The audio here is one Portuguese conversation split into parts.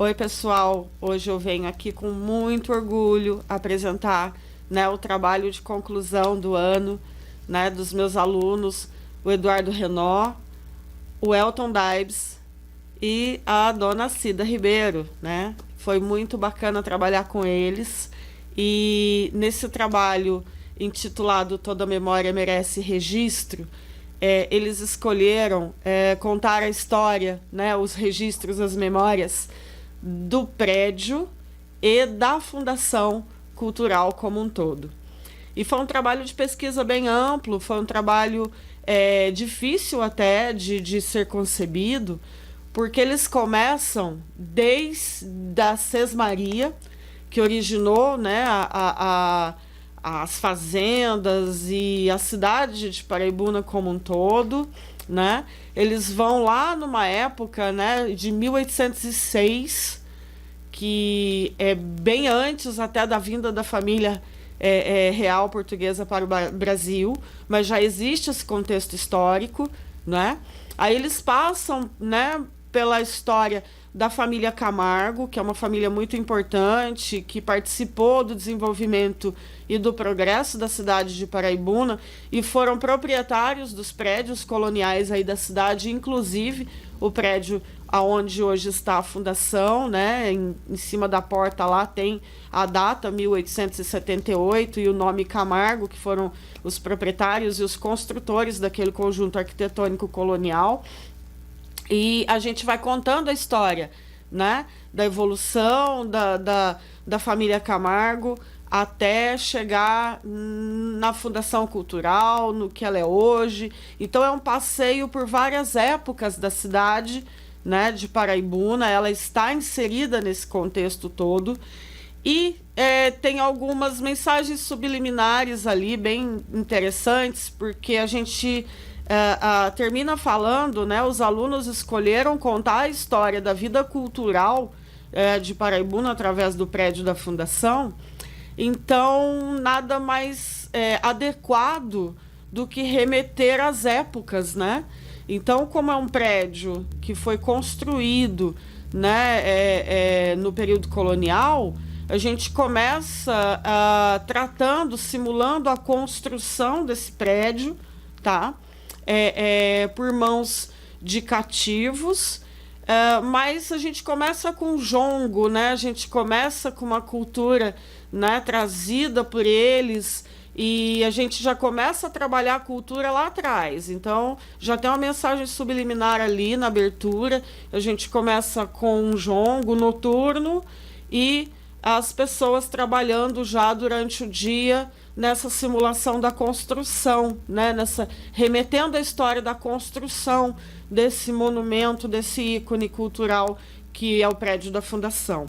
Oi, pessoal. Hoje eu venho aqui com muito orgulho apresentar, né, o trabalho de conclusão do ano, né, dos meus alunos, o Eduardo Renó, o Elton Daibs e a dona Cida Ribeiro, né? Foi muito bacana trabalhar com eles e nesse trabalho intitulado Toda Memória Merece Registro, eles escolheram contar a história, né, os registros, as memórias do prédio e da Fundação Cultural como um todo. E foi um trabalho de pesquisa bem amplo, foi um trabalho difícil até de ser concebido, porque eles começam desde a Sesmaria, que originou, né, as fazendas e a cidade de Paraibuna como um todo, né? Eles vão lá numa época, né, de 1806, que é bem antes até da vinda da família real portuguesa para o Brasil, mas já existe esse contexto histórico, né? Aí eles passam, né, pela história da família Camargo, que é uma família muito importante, que participou do desenvolvimento e do progresso da cidade de Paraibuna e foram proprietários dos prédios coloniais aí da cidade, inclusive o prédio aonde hoje está a fundação, né? Em cima da porta lá tem a data 1878 e o nome Camargo, que foram os proprietários e os construtores daquele conjunto arquitetônico colonial. E a gente vai contando a história, né, da evolução da família Camargo até chegar na Fundação Cultural, no que ela é hoje. Então é um passeio por várias épocas da cidade, né, de Paraibuna. Ela está inserida nesse contexto todo e tem algumas mensagens subliminares ali bem interessantes, porque a gente termina falando, né, os alunos escolheram contar a história da vida cultural de Paraibuna através do prédio da Fundação. Então, nada mais adequado do que remeter às épocas, né? Então, como é um prédio que foi construído, né, no período colonial, a gente começa tratando, simulando a construção desse prédio, tá? Por mãos de cativos, mas a gente começa com jongo, né? A gente começa com uma cultura, né, trazida por eles e a gente já começa a trabalhar a cultura lá atrás. Então já tem uma mensagem subliminar ali na abertura. A gente começa com um jongo noturno e as pessoas trabalhando já durante o dia nessa simulação da construção, né? Remetendo a história da construção desse monumento, desse ícone cultural que é o prédio da Fundação.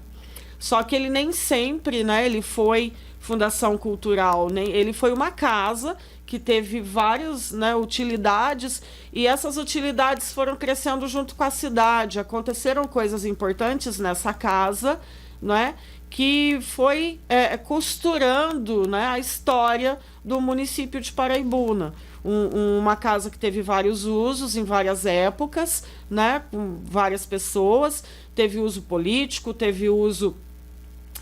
Só que ele nem sempre, né, ele foi Fundação Cultural, né? Ele foi uma casa que teve várias, né, utilidades, e essas utilidades foram crescendo junto com a cidade. Aconteceram coisas importantes nessa casa, né, que foi costurando, né, a história do município de Paraibuna. Uma casa que teve vários usos em várias épocas, né, com várias pessoas, teve uso político, teve uso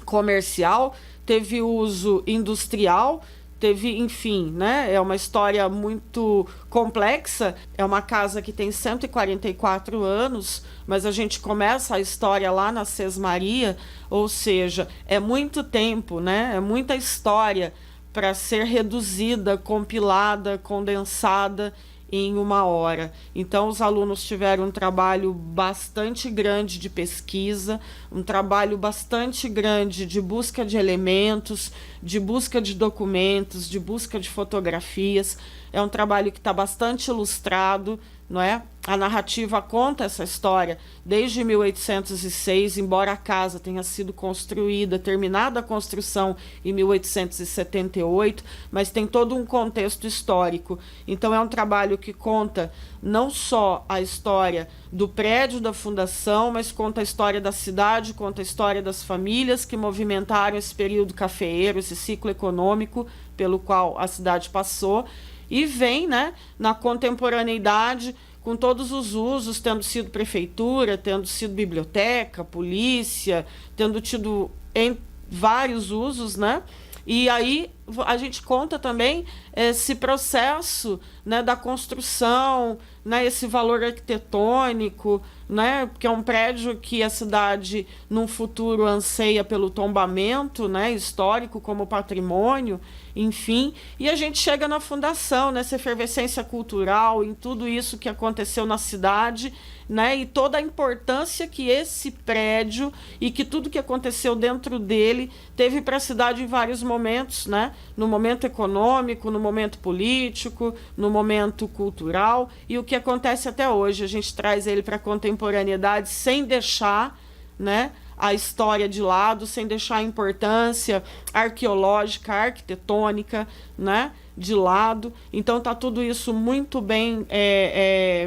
comercial, teve uso industrial, teve, enfim, né? É uma história muito complexa. É uma casa que tem 144 anos, mas a gente começa a história lá na Sesmaria, ou seja, é muito tempo, né? É muita história para ser reduzida, compilada, condensada em uma hora. Então, os alunos tiveram um trabalho bastante grande de pesquisa, um trabalho bastante grande de busca de elementos, de busca de documentos, de busca de fotografias. É um trabalho que está bastante ilustrado, não é? A narrativa conta essa história desde 1806, embora a casa tenha sido construída, terminada a construção em 1878, mas tem todo um contexto histórico. Então é um trabalho que conta não só a história do prédio da Fundação, mas conta a história da cidade, conta a história das famílias que movimentaram esse período cafeeiro, esse ciclo econômico pelo qual a cidade passou, e vem, né, na contemporaneidade com todos os usos, tendo sido prefeitura, tendo sido biblioteca, polícia, tendo tido em vários usos, né? E aí a gente conta também esse processo, né, da construção, né, esse valor arquitetônico, né, que é um prédio que a cidade, num futuro, anseia pelo tombamento, né, histórico como patrimônio, enfim. E a gente chega na fundação, nessa efervescência cultural, em tudo isso que aconteceu na cidade, né, e toda a importância que esse prédio e que tudo que aconteceu dentro dele teve para a cidade em vários momentos, né, no momento econômico, no momento político, no momento cultural, e o que acontece até hoje. A gente traz ele para a contemporaneidade sem deixar, né, a história de lado, sem deixar a importância arqueológica, arquitetônica, né, de lado. Então está tudo isso muito bem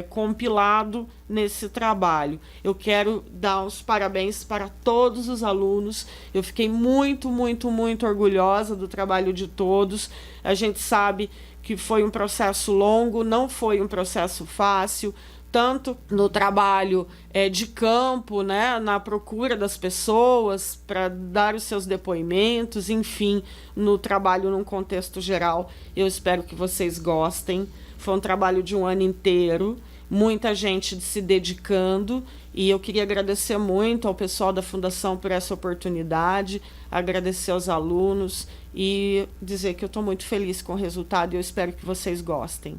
compilado nesse trabalho. Eu quero dar os parabéns para todos os alunos. Eu fiquei muito, muito, muito orgulhosa do trabalho de todos. A gente sabe que foi um processo longo, não foi um processo fácil, tanto no trabalho de campo, né, na procura das pessoas para dar os seus depoimentos, enfim, no trabalho num contexto geral. Eu espero que vocês gostem. Foi um trabalho de um ano inteiro, muita gente se dedicando, e eu queria agradecer muito ao pessoal da Fundação por essa oportunidade, agradecer aos alunos e dizer que eu estou muito feliz com o resultado e eu espero que vocês gostem.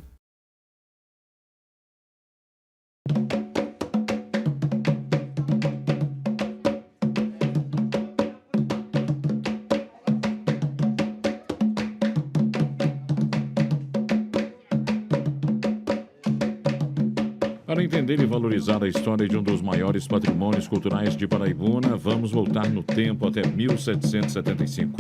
Para entender e valorizar a história de um dos maiores patrimônios culturais de Paraibuna, vamos voltar no tempo até 1775.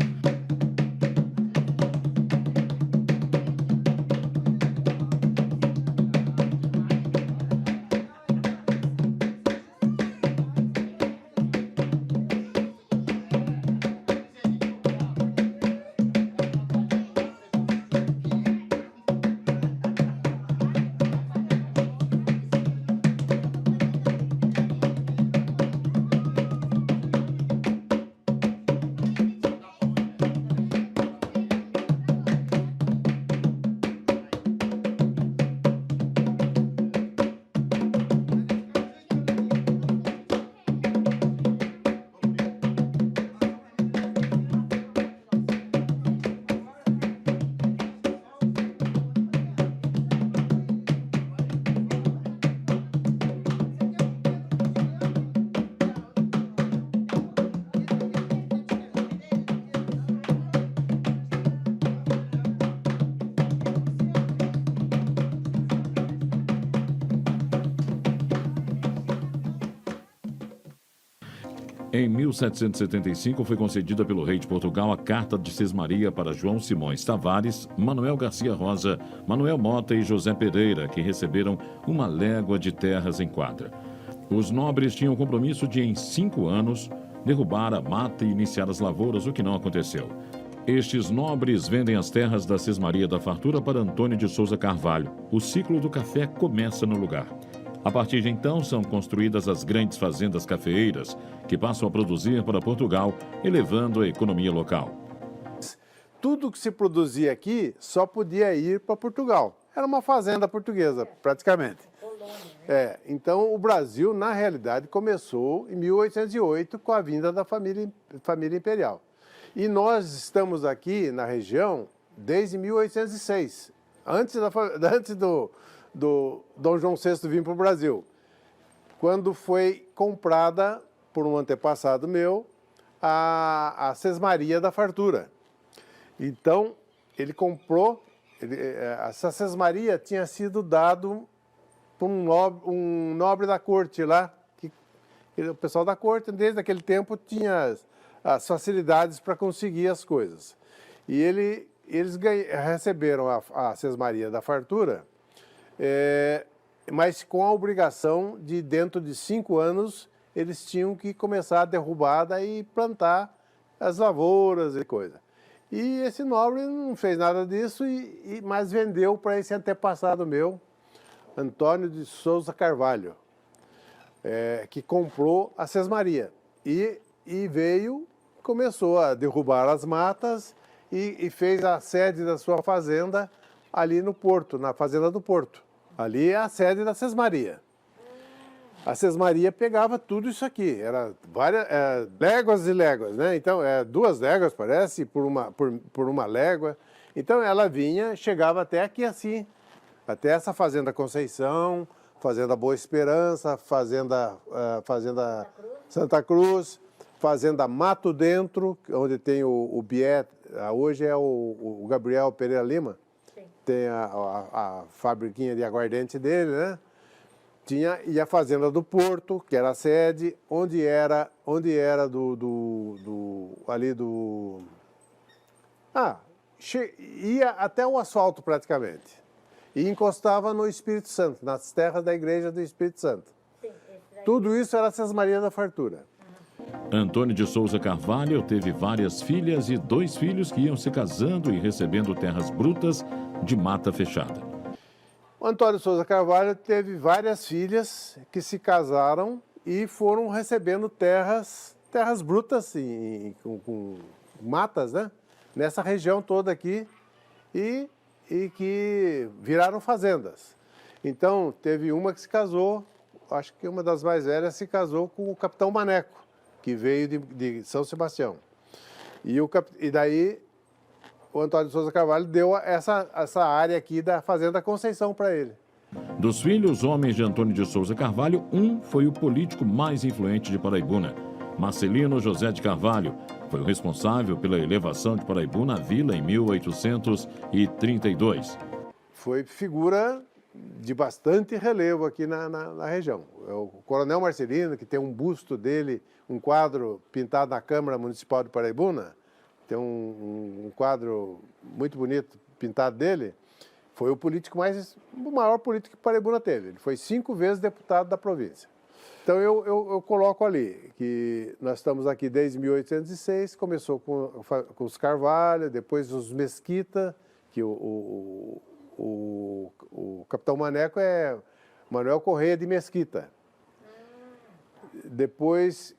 Em 1775, foi concedida pelo rei de Portugal a Carta de Sesmaria para João Simões Tavares, Manuel Garcia Rosa, Manuel Mota e José Pereira, que receberam uma légua de terras em quadra. Os nobres tinham o compromisso de, em 5 anos, derrubar a mata e iniciar as lavouras, o que não aconteceu. Estes nobres vendem as terras da Sesmaria da Fartura para Antônio de Souza Carvalho. O ciclo do café começa no lugar. A partir de então, são construídas as grandes fazendas cafeeiras, que passam a produzir para Portugal, elevando a economia local. Tudo que se produzia aqui só podia ir para Portugal. Era uma fazenda portuguesa, praticamente. Então, o Brasil, na realidade, começou em 1808 com a vinda da família imperial. E nós estamos aqui na região desde 1806, antes do Dom João VI vir para o Brasil, quando foi comprada por um antepassado meu a Sesmaria da Fartura. Então, ele comprou, essa Sesmaria tinha sido dado por um nobre da corte lá, o pessoal da corte, desde aquele tempo, tinha as facilidades para conseguir as coisas. E eles receberam a Sesmaria da Fartura, mas com a obrigação de, dentro de 5 anos, eles tinham que começar a derrubada e plantar as lavouras e coisa. E esse nobre não fez nada disso, mas vendeu para esse antepassado meu Antônio de Souza Carvalho, que comprou a Sesmaria e veio, começou a derrubar as matas e fez a sede da sua fazenda ali no Porto, na Fazenda do Porto. Ali é a sede da Sesmaria. A Sesmaria pegava tudo isso aqui, era várias léguas e léguas, né? Então, 2 léguas, parece, por uma légua. Então, ela vinha, chegava até aqui assim, até essa Fazenda Conceição, Fazenda Boa Esperança, Fazenda Santa Cruz, Fazenda Mato Dentro, onde tem o Biet, hoje é o Gabriel Pereira Lima, sim. Tem a fabriquinha de aguardente dele, né? E a Fazenda do Porto, que era a sede, onde era ia até o asfalto praticamente. E encostava no Espírito Santo, nas terras da Igreja do Espírito Santo. Sim, tudo isso era Sesmaria da Fartura. Antônio de Souza Carvalho teve várias filhas e 2 filhos que iam se casando e recebendo terras brutas de mata fechada. O Antônio de Souza Carvalho teve várias filhas que se casaram e foram recebendo terras brutas com matas, né? Nessa região toda aqui e que viraram fazendas. Então, teve uma que se casou, acho que uma das mais velhas se casou com o Capitão Maneco, que veio de São Sebastião. E daí o Antônio de Souza Carvalho deu essa área aqui da Fazenda Conceição para ele. Dos filhos homens de Antônio de Souza Carvalho, um foi o político mais influente de Paraibuna. Marcelino José de Carvalho foi o responsável pela elevação de Paraibuna à vila em 1832. Foi figura de bastante relevo aqui na região. O Coronel Marcelino, que tem um busto dele, um quadro pintado na Câmara Municipal de Paraibuna, tem um quadro muito bonito pintado dele, foi o maior político que Paraibuna teve. Ele foi 5 vezes deputado da província. Então eu coloco ali que nós estamos aqui desde 1806, começou com os Carvalho, depois os Mesquita, que o Capitão Maneco é Manuel Correia de Mesquita. Depois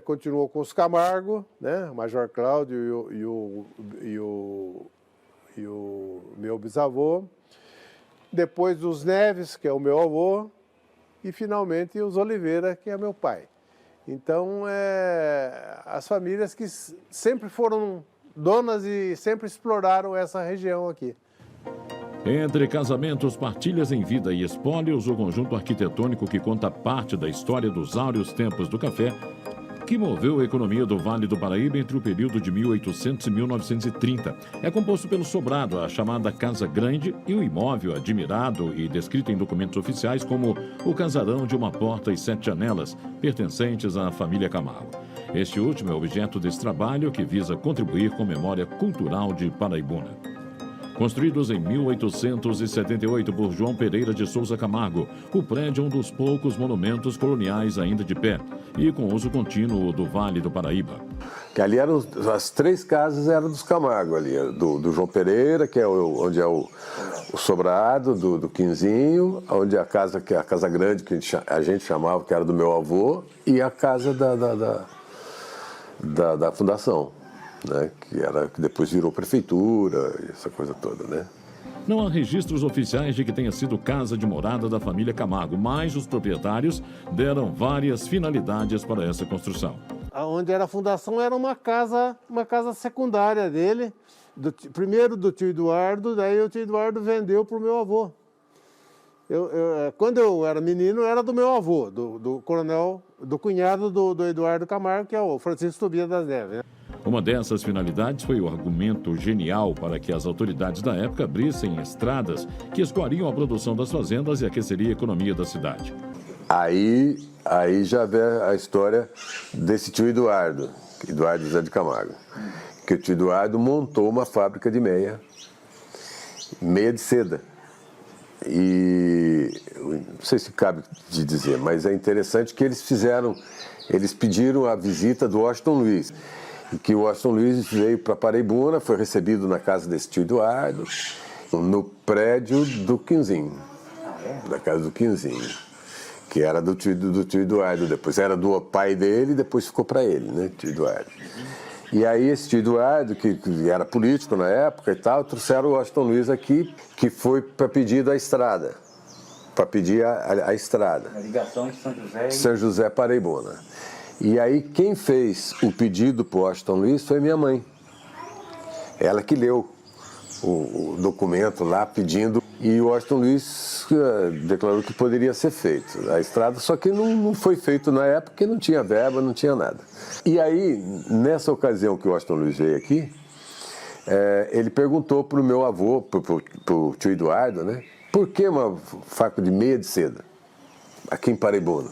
continuou com os Camargo, né? O Major Cláudio e o meu bisavô. Depois os Neves, que é o meu avô. E, finalmente, os Oliveira, que é meu pai. Então, as famílias que sempre foram donas e sempre exploraram essa região aqui. Entre casamentos, partilhas em vida e espólios, o conjunto arquitetônico que conta parte da história dos áureos tempos do café, que moveu a economia do Vale do Paraíba entre o período de 1800 e 1930. É composto pelo sobrado, a chamada Casa Grande, e o imóvel admirado e descrito em documentos oficiais como o casarão de uma porta e 7 janelas, pertencentes à família Camargo. Este último é objeto desse trabalho que visa contribuir com a memória cultural de Paraibuna. Construídos em 1878 por João Pereira de Souza Camargo, o prédio é um dos poucos monumentos coloniais ainda de pé e com uso contínuo do Vale do Paraíba. Que ali eram as 3 casas eram dos Camargo ali, do João Pereira, que é onde é o sobrado do Quinzinho, onde é a casa grande que a gente chamava, que era do meu avô, e a casa da fundação. Né, que depois virou prefeitura, essa coisa toda, né? Não há registros oficiais de que tenha sido casa de morada da família Camargo, mas os proprietários deram várias finalidades para essa construção. Onde era a fundação era uma casa secundária dele, primeiro do tio Eduardo, daí o tio Eduardo vendeu para o meu avô. Quando eu era menino, era do meu avô, do coronel, do cunhado do Eduardo Camargo, que é o Francisco Tobias das Neves, né? Uma dessas finalidades foi o argumento genial para que as autoridades da época abrissem estradas que escoariam a produção das fazendas e aqueceria a economia da cidade. Aí já vê a história desse tio Eduardo José de Camargo. Que o tio Eduardo montou uma fábrica de meia de seda. E não sei se cabe de dizer, mas é interessante que eles pediram a visita do Washington Luiz. E que o Washington Luiz veio para Paraibuna, foi recebido na casa desse tio Eduardo, no prédio do Quinzinho. da casa do Quinzinho, que era do tio Eduardo, depois era do pai dele, depois ficou para ele, né, tio Eduardo. E aí esse tio Eduardo, que era político na época e tal, trouxeram o Washington Luiz aqui, que foi para pedir a estrada, a estrada. A ligação de São José São José Paraibuna. E aí quem fez o pedido para o Washington Luiz foi minha mãe. Ela que leu o documento lá pedindo, e o Washington Luiz declarou que poderia ser feito a estrada, só que não foi feito na época, porque não tinha verba, não tinha nada. E aí, nessa ocasião que o Washington Luiz veio aqui, ele perguntou para o meu avô, para o tio Eduardo, né, por que uma fábrica de meia de seda aqui em Paraibuna?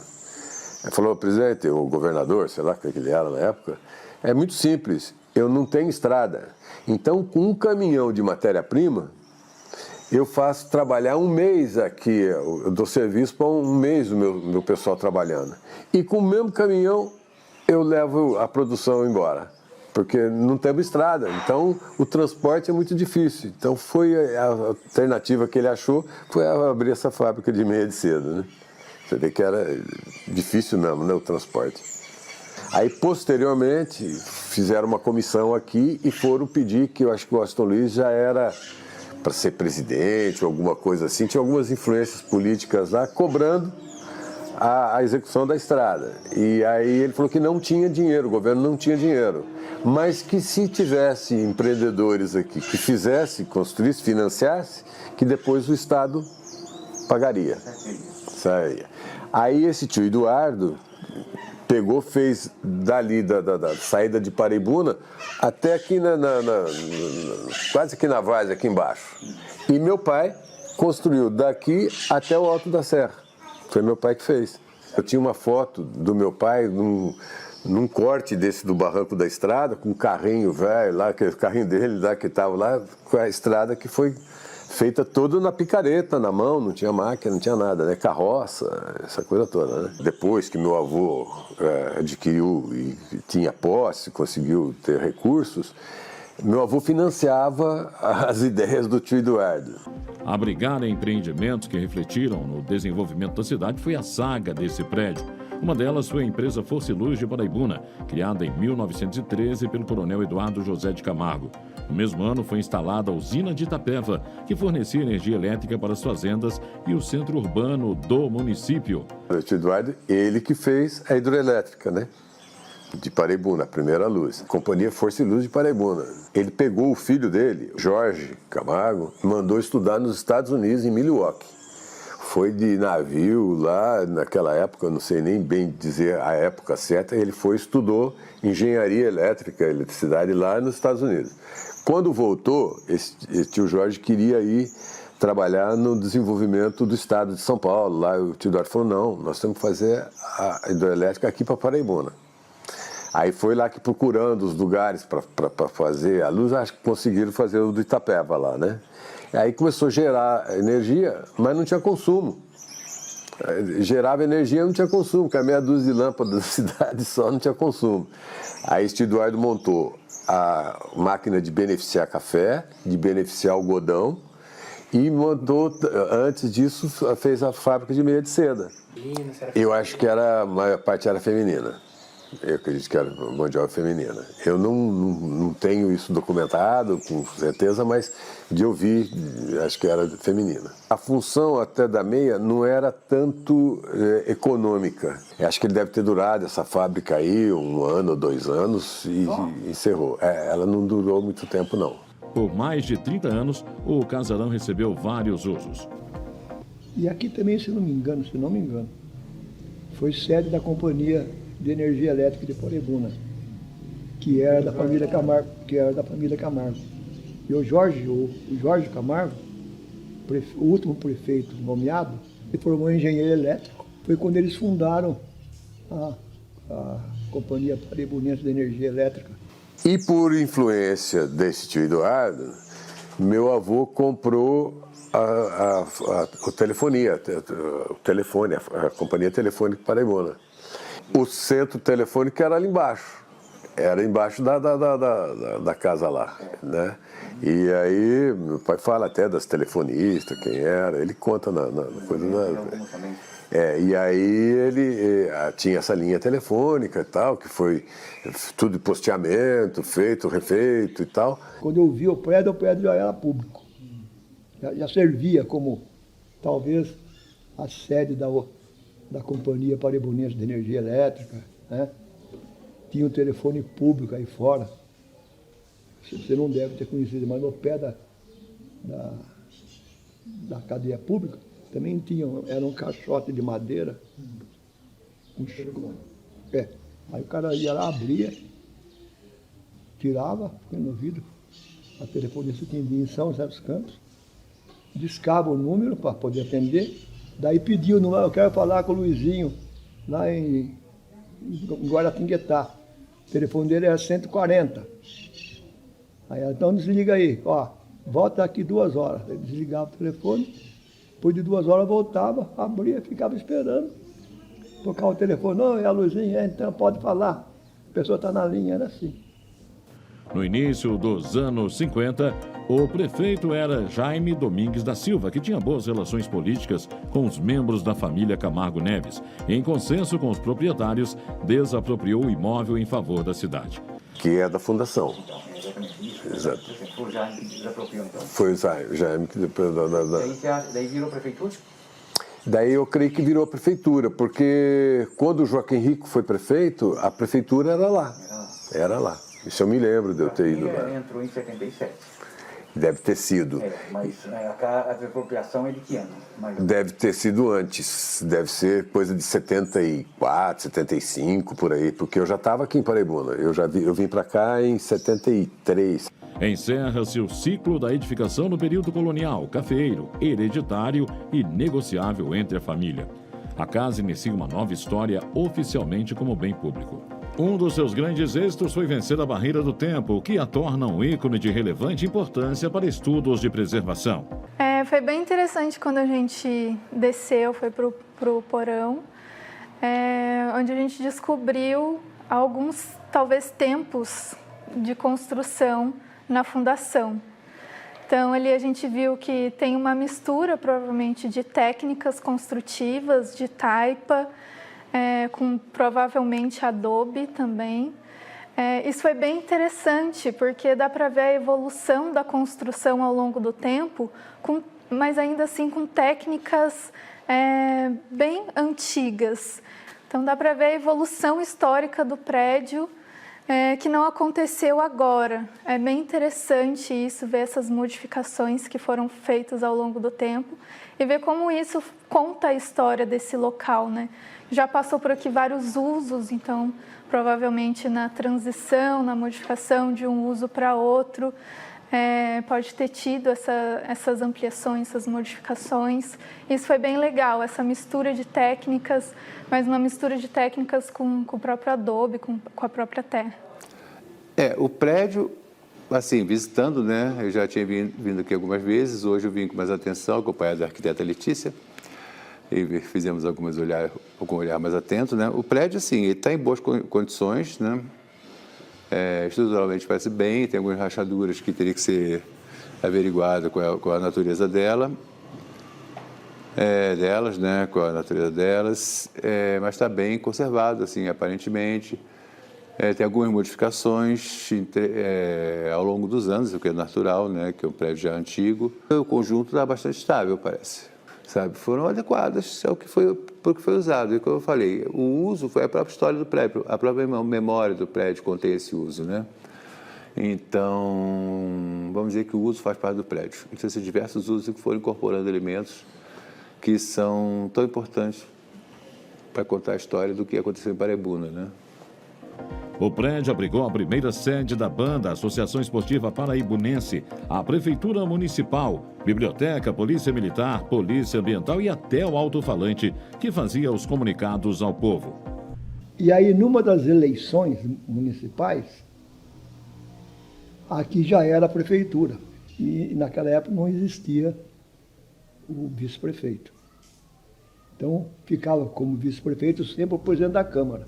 Ele falou, presidente, o governador, sei lá o que ele era na época, é muito simples, eu não tenho estrada. Então, com um caminhão de matéria-prima, eu faço trabalhar um mês aqui, eu dou serviço para um mês o meu pessoal trabalhando. E com o mesmo caminhão, eu levo a produção embora, porque não temos estrada. Então, o transporte é muito difícil. Então, foi a alternativa que ele achou, foi abrir essa fábrica de meia de seda, né? Você vê que era difícil mesmo, né, o transporte. Aí, posteriormente, fizeram uma comissão aqui e foram pedir, que eu acho que o Washington Luiz já era para ser presidente ou alguma coisa assim, tinha algumas influências políticas lá, cobrando a execução da estrada. E aí ele falou que não tinha dinheiro, o governo não tinha dinheiro, mas que se tivesse empreendedores aqui que fizesse, construísse, financiasse, que depois o Estado pagaria. Aí esse tio Eduardo pegou, fez dali da saída de Paraibuna até aqui quase aqui na Várzea, aqui embaixo. E meu pai construiu daqui até o Alto da Serra. Foi meu pai que fez. Eu tinha uma foto do meu pai num corte desse do barranco da estrada, com um carrinho velho lá, aquele carrinho dele lá que estava lá, com a estrada que foi feita toda na picareta, na mão, não tinha máquina, não tinha nada, né? Carroça, essa coisa toda, né? Depois que meu avô adquiriu e tinha posse, conseguiu ter recursos, meu avô financiava as ideias do tio Eduardo. Abrigar empreendimentos que refletiram no desenvolvimento da cidade foi a saga desse prédio. Uma delas foi a empresa Força e Luz de Paraibuna, criada em 1913 pelo coronel Eduardo José de Camargo. No mesmo ano foi instalada a usina de Itapeva, que fornecia energia elétrica para as fazendas e o centro urbano do município. O tio Eduardo, ele que fez a hidrelétrica, né? De Paraibuna, a primeira luz. Companhia Força e Luz de Paraibuna. Ele pegou o filho dele, Jorge Camargo, e mandou estudar nos Estados Unidos, em Milwaukee. Foi de navio lá, naquela época, eu não sei nem bem dizer a época certa, ele foi e estudou engenharia elétrica, eletricidade lá nos Estados Unidos. Quando voltou, esse tio Jorge queria ir trabalhar no desenvolvimento do estado de São Paulo. Lá o tio Eduardo falou, não, nós temos que fazer a hidrelétrica aqui para Paraibuna. Aí foi lá que procurando os lugares para fazer a luz, acho que conseguiram fazer o do Itapeva lá, né? Aí começou a gerar energia, mas não tinha consumo. Gerava energia, não tinha consumo, porque a meia dúzia de lâmpadas da cidade só não tinha consumo. Aí este Eduardo montou a máquina de beneficiar café, de beneficiar algodão, e montou, antes disso, fez a fábrica de meia de seda. Eu acho que a maior parte era feminina. Eu acredito que era mão de obra feminina. Eu não tenho isso documentado, com certeza, mas de ouvir, acho que era feminina. A função até da meia não era tanto econômica. Eu acho que ele deve ter durado essa fábrica aí 1 ano ou 2 anos e encerrou. Ela não durou muito tempo, não. Por mais de 30 anos, o casarão recebeu vários usos. E aqui também, se não me engano, foi sede da Companhia de Energia Elétrica de Paraibuna, que era da família Camargo. E o Jorge Camargo, o último prefeito nomeado, se formou em engenheiro elétrico. Foi quando eles fundaram a Companhia Paraibunense de Energia Elétrica. E por influência desse tio Eduardo, meu avô comprou a telefone, a Companhia Telefônica Paraibuna. O centro telefônico era ali embaixo. Era embaixo da casa lá, né? E aí, meu pai fala até das telefonistas, quem era, ele conta na coisa. E aí ele tinha essa linha telefônica e tal, que foi tudo de posteamento, feito, refeito e tal. Quando eu vi o prédio já era público. Já servia como, talvez, a sede da Companhia Paraibunense de Energia Elétrica, né? Tinha um telefone público aí fora. Você não deve ter conhecido, mas no pé da cadeia pública também tinha, era um caixote de madeira. Aí o cara ia lá, abria, tirava, ficava no vidro. A telefonista tinha em São José dos Campos, discava o número para poder atender, daí pediu o número, eu quero falar com o Luizinho, lá em Guaratinguetá. O telefone dele era 140. Aí ela, então desliga aí, ó, volta aqui 2 horas. Ele desligava o telefone, depois de 2 horas voltava, abria, ficava esperando. Tocava o telefone, não, é a Luizinha, então pode falar. A pessoa está na linha, era assim. No início dos anos 50, o prefeito era Jaime Domingues da Silva, que tinha boas relações políticas com os membros da família Camargo Neves. Em consenso com os proprietários, desapropriou o imóvel em favor da cidade. Que é da fundação. Exato. Foi o Jaime que desapropriou, então? Foi o Jaime que depois Daí virou prefeitura? Daí eu creio que virou prefeitura, porque quando o Joaquim Rico foi prefeito, a prefeitura era lá. Era lá. Isso eu me lembro de eu ter ido lá. Entrou em 77. Deve ter sido. Mas a desapropriação é de que ano? Deve ter sido antes. Deve ser coisa de 74, 75, por aí. Porque eu já estava aqui em Paraibuna. Eu vim para cá em 73. Encerra-se o ciclo da edificação no período colonial, cafeeiro, hereditário e negociável entre a família. A casa inicia uma nova história oficialmente como bem público. Um dos seus grandes êxitos foi vencer a barreira do tempo, o que a torna um ícone de relevante importância para estudos de preservação. Foi bem interessante quando a gente desceu, foi para o porão, onde a gente descobriu alguns, talvez, tempos de construção na fundação. Então, ali a gente viu que tem uma mistura, provavelmente, de técnicas construtivas, de taipa, com provavelmente adobe também. Isso foi bem interessante, porque dá para ver a evolução da construção ao longo do tempo, mas ainda assim com técnicas bem antigas. Então dá para ver a evolução histórica do prédio, que não aconteceu agora. É bem interessante isso, ver essas modificações que foram feitas ao longo do tempo e ver como isso conta a história desse local, né? Já passou por aqui vários usos, então provavelmente na transição, na modificação de um uso para outro, pode ter tido essas ampliações, essas modificações. Isso foi bem legal, essa mistura de técnicas, mas uma mistura de técnicas com o próprio adobe, com a própria terra. O prédio, assim, visitando, né, eu já tinha vindo aqui algumas vezes, hoje eu vim com mais atenção, acompanhado da arquiteta Letícia, e fizemos algum olhar mais atento, né. O prédio, assim, ele está em boas condições, né, estruturalmente parece bem, tem algumas rachaduras que teria que ser averiguada com a natureza delas, né, com a natureza delas, mas está bem conservado, assim, aparentemente. Tem algumas modificações ao longo dos anos, o que é natural, né, que é um prédio já antigo. O conjunto está bastante estável, parece. Sabe? Foram adequadas ao que foi usado. E como eu falei, o uso foi a própria história do prédio, a própria memória do prédio contém esse uso, né? Então, vamos dizer que o uso faz parte do prédio. Então, esses diversos usos que foram incorporando elementos que são tão importantes para contar a história do que aconteceu em Paraibuna, né? O prédio abrigou a primeira sede da banda, a Associação Esportiva Paraibunense, a Prefeitura Municipal, Biblioteca, Polícia Militar, Polícia Ambiental e até o alto-falante, que fazia os comunicados ao povo. E aí, numa das eleições municipais, aqui já era a prefeitura. E naquela época não existia o vice-prefeito. Então, ficava como vice-prefeito sempre o presidente da Câmara.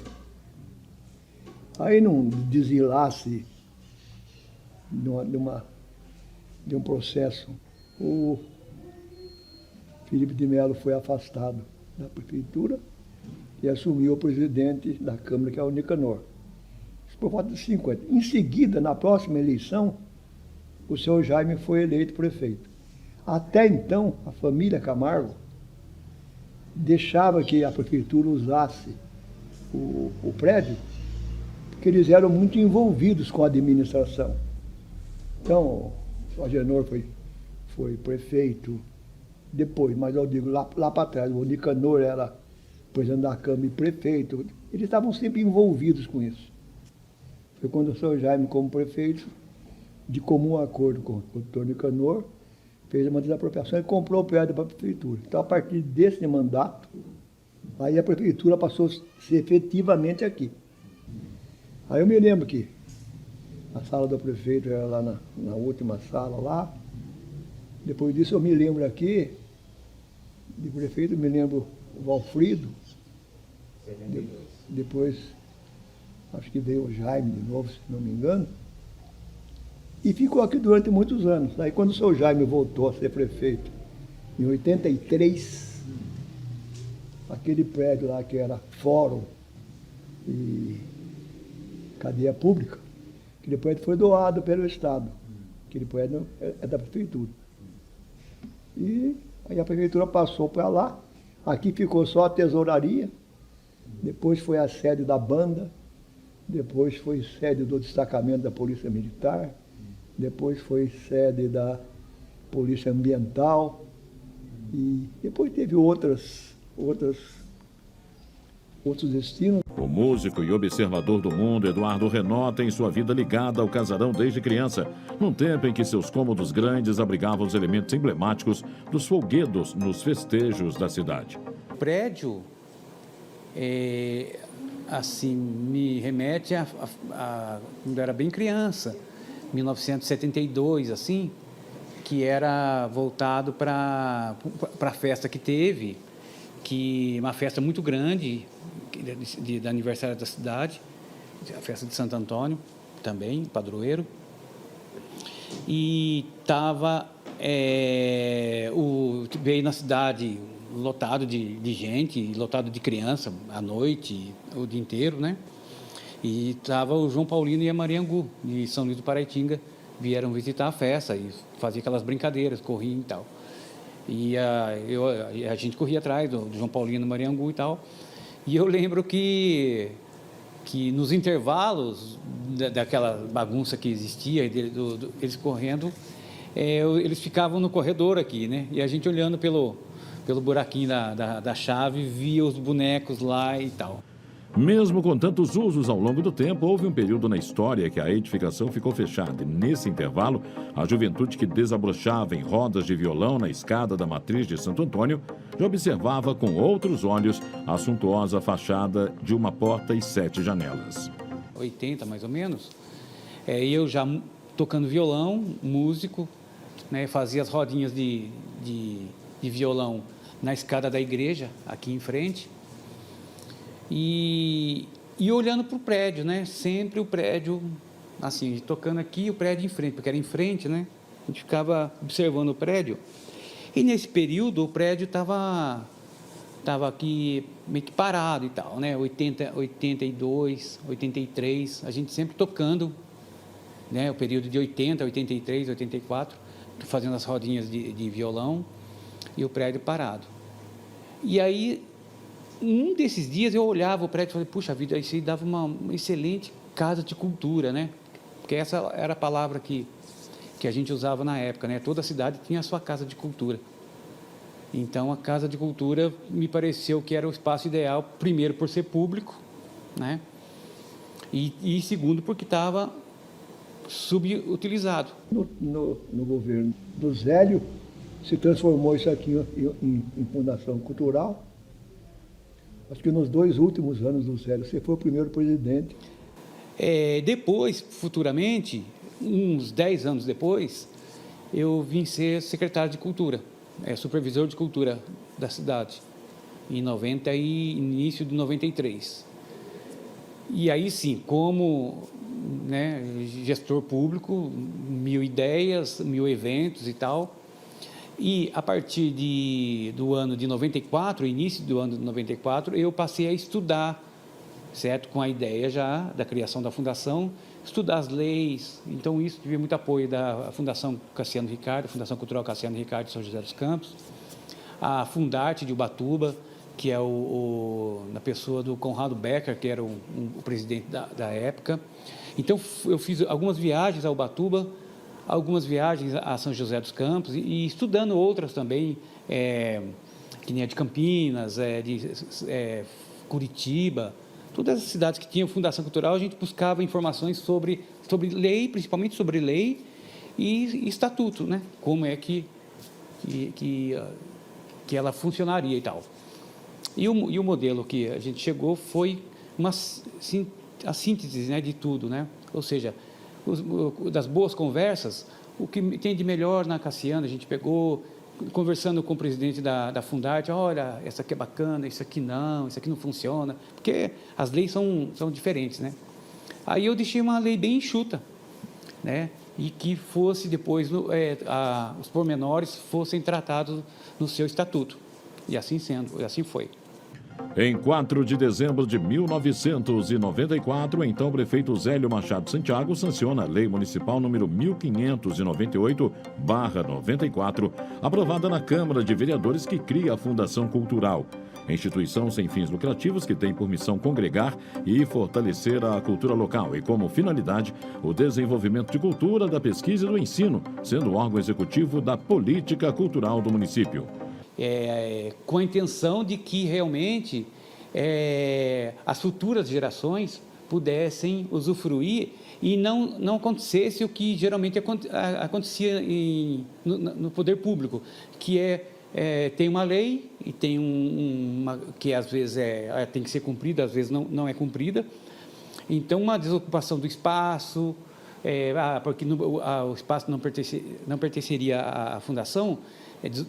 Aí, num desenlace de um processo, o Felipe de Mello foi afastado da prefeitura e assumiu o presidente da Câmara, que é o Nicanor. Isso por volta de 50. Em seguida, na próxima eleição, o seu Jaime foi eleito prefeito. Até então, a família Camargo deixava que a prefeitura usasse o prédio, porque eles eram muito envolvidos com a administração. Então, o Agenor foi prefeito, depois, mas eu digo, lá para trás, o Nicanor era presidente da Câmara e prefeito, eles estavam sempre envolvidos com isso. Foi quando o seu Jaime, como prefeito, de comum acordo com o doutor Nicanor, fez uma desapropriação e comprou o prédio para a prefeitura. Então, a partir desse mandato, aí a prefeitura passou a ser efetivamente aqui. Aí eu me lembro que a sala do prefeito era lá na última sala lá. Depois disso eu me lembro aqui, de prefeito, eu me lembro o Valfrido. Depois, acho que veio o Jaime de novo, se não me engano. E ficou aqui durante muitos anos. Aí quando o seu Jaime voltou a ser prefeito, em 83, aquele prédio lá que era fórum e cadeia pública, aquele prédio foi doado pelo Estado. Aquele prédio é da prefeitura. E aí a prefeitura passou para lá, aqui ficou só a tesouraria, depois foi a sede da banda, depois foi sede do destacamento da Polícia Militar, depois foi sede da Polícia Ambiental, e depois teve outros destinos. O músico e observador do mundo, Eduardo Renault, tem sua vida ligada ao casarão desde criança, num tempo em que seus cômodos grandes abrigavam os elementos emblemáticos dos folguedos nos festejos da cidade. O prédio, assim, me remete a quando eu era bem criança, 1972, assim, que era voltado para a festa que teve, uma festa muito grande, de aniversário da cidade, a festa de Santo Antônio, também, padroeiro. E veio na cidade lotado de gente, lotado de criança, à noite, o dia inteiro, né? E estava o João Paulino e a Maria Angu, de São Luís do Paraitinga, vieram visitar a festa e faziam aquelas brincadeiras, corriam e tal. E a gente corria atrás do João Paulino e Maria Angu e tal. E eu lembro que nos intervalos daquela bagunça que existia, eles correndo, eles ficavam no corredor aqui, né? E a gente olhando pelo buraquinho da chave, via os bonecos lá e tal. Mesmo com tantos usos ao longo do tempo, houve um período na história que a edificação ficou fechada. E nesse intervalo, a juventude que desabrochava em rodas de violão na escada da matriz de Santo Antônio já observava com outros olhos a suntuosa fachada de uma porta e 7 janelas. 80, mais ou menos. E eu já tocando violão, músico, né, fazia as rodinhas de violão na escada da igreja, aqui em frente. E olhando para o prédio, né? Sempre o prédio, assim, tocando aqui, o prédio em frente, porque era em frente, né? A gente ficava observando o prédio. E nesse período o prédio estava aqui meio que parado e tal, né? 82, 83, a gente sempre tocando, né? O período de 80, 83, 84, fazendo as rodinhas de violão e o prédio parado. E aí, um desses dias eu olhava o prédio e falei, puxa vida, isso aí dava uma excelente casa de cultura, né? Porque essa era a palavra que a gente usava na época, né? Toda cidade tinha a sua casa de cultura. Então, a casa de cultura me pareceu que era o espaço ideal, primeiro por ser público, né? E segundo porque estava subutilizado. No governo do Zélio, se transformou isso aqui em fundação cultural. Acho que nos 2 últimos anos do Zélio, você foi o primeiro presidente. Depois, futuramente, uns 10 anos depois, eu vim ser secretário de Cultura, supervisor de Cultura da cidade, em início de 93. E aí sim, como, né, gestor público, 1000 ideias, 1000 eventos e tal. E a partir do ano de 94, início do ano de 94, eu passei a estudar, certo? Com a ideia já da criação da fundação, estudar as leis. Então, isso tive muito apoio da Fundação Cassiano Ricardo, Fundação Cultural Cassiano Ricardo de São José dos Campos, a Fundarte de Ubatuba, que é na pessoa do Conrado Becker, que era o presidente da época. Então, eu fiz algumas viagens a Ubatuba, algumas viagens a São José dos Campos e estudando outras também, que nem a de Campinas, de Curitiba, todas as cidades que tinham fundação cultural, a gente buscava informações sobre lei, principalmente sobre lei e estatuto, né? Como é que ela funcionaria e tal. E o modelo que a gente chegou foi a síntese, né, de tudo, né? Ou seja, das boas conversas, o que tem de melhor na Cassiano, a gente pegou, conversando com o presidente da Fundarte, olha, essa aqui é bacana, isso aqui não funciona, porque as leis são diferentes, né? Aí eu deixei uma lei bem enxuta, né? E que fosse depois, os pormenores fossem tratados no seu estatuto. E assim foi. Em 4 de dezembro de 1994, então o prefeito Zélio Machado Santiago sanciona a Lei Municipal número 1598/94, aprovada na Câmara de Vereadores, que cria a Fundação Cultural, instituição sem fins lucrativos que tem por missão congregar e fortalecer a cultura local e como finalidade o desenvolvimento de cultura, da pesquisa e do ensino, sendo o órgão executivo da política cultural do município. Com a intenção de que realmente as futuras gerações pudessem usufruir e não acontecesse o que geralmente acontecia no poder público, que tem uma lei e tem uma que às vezes tem que ser cumprida, às vezes não é cumprida. Então, uma desocupação do espaço, porque o espaço não pertenceria à fundação,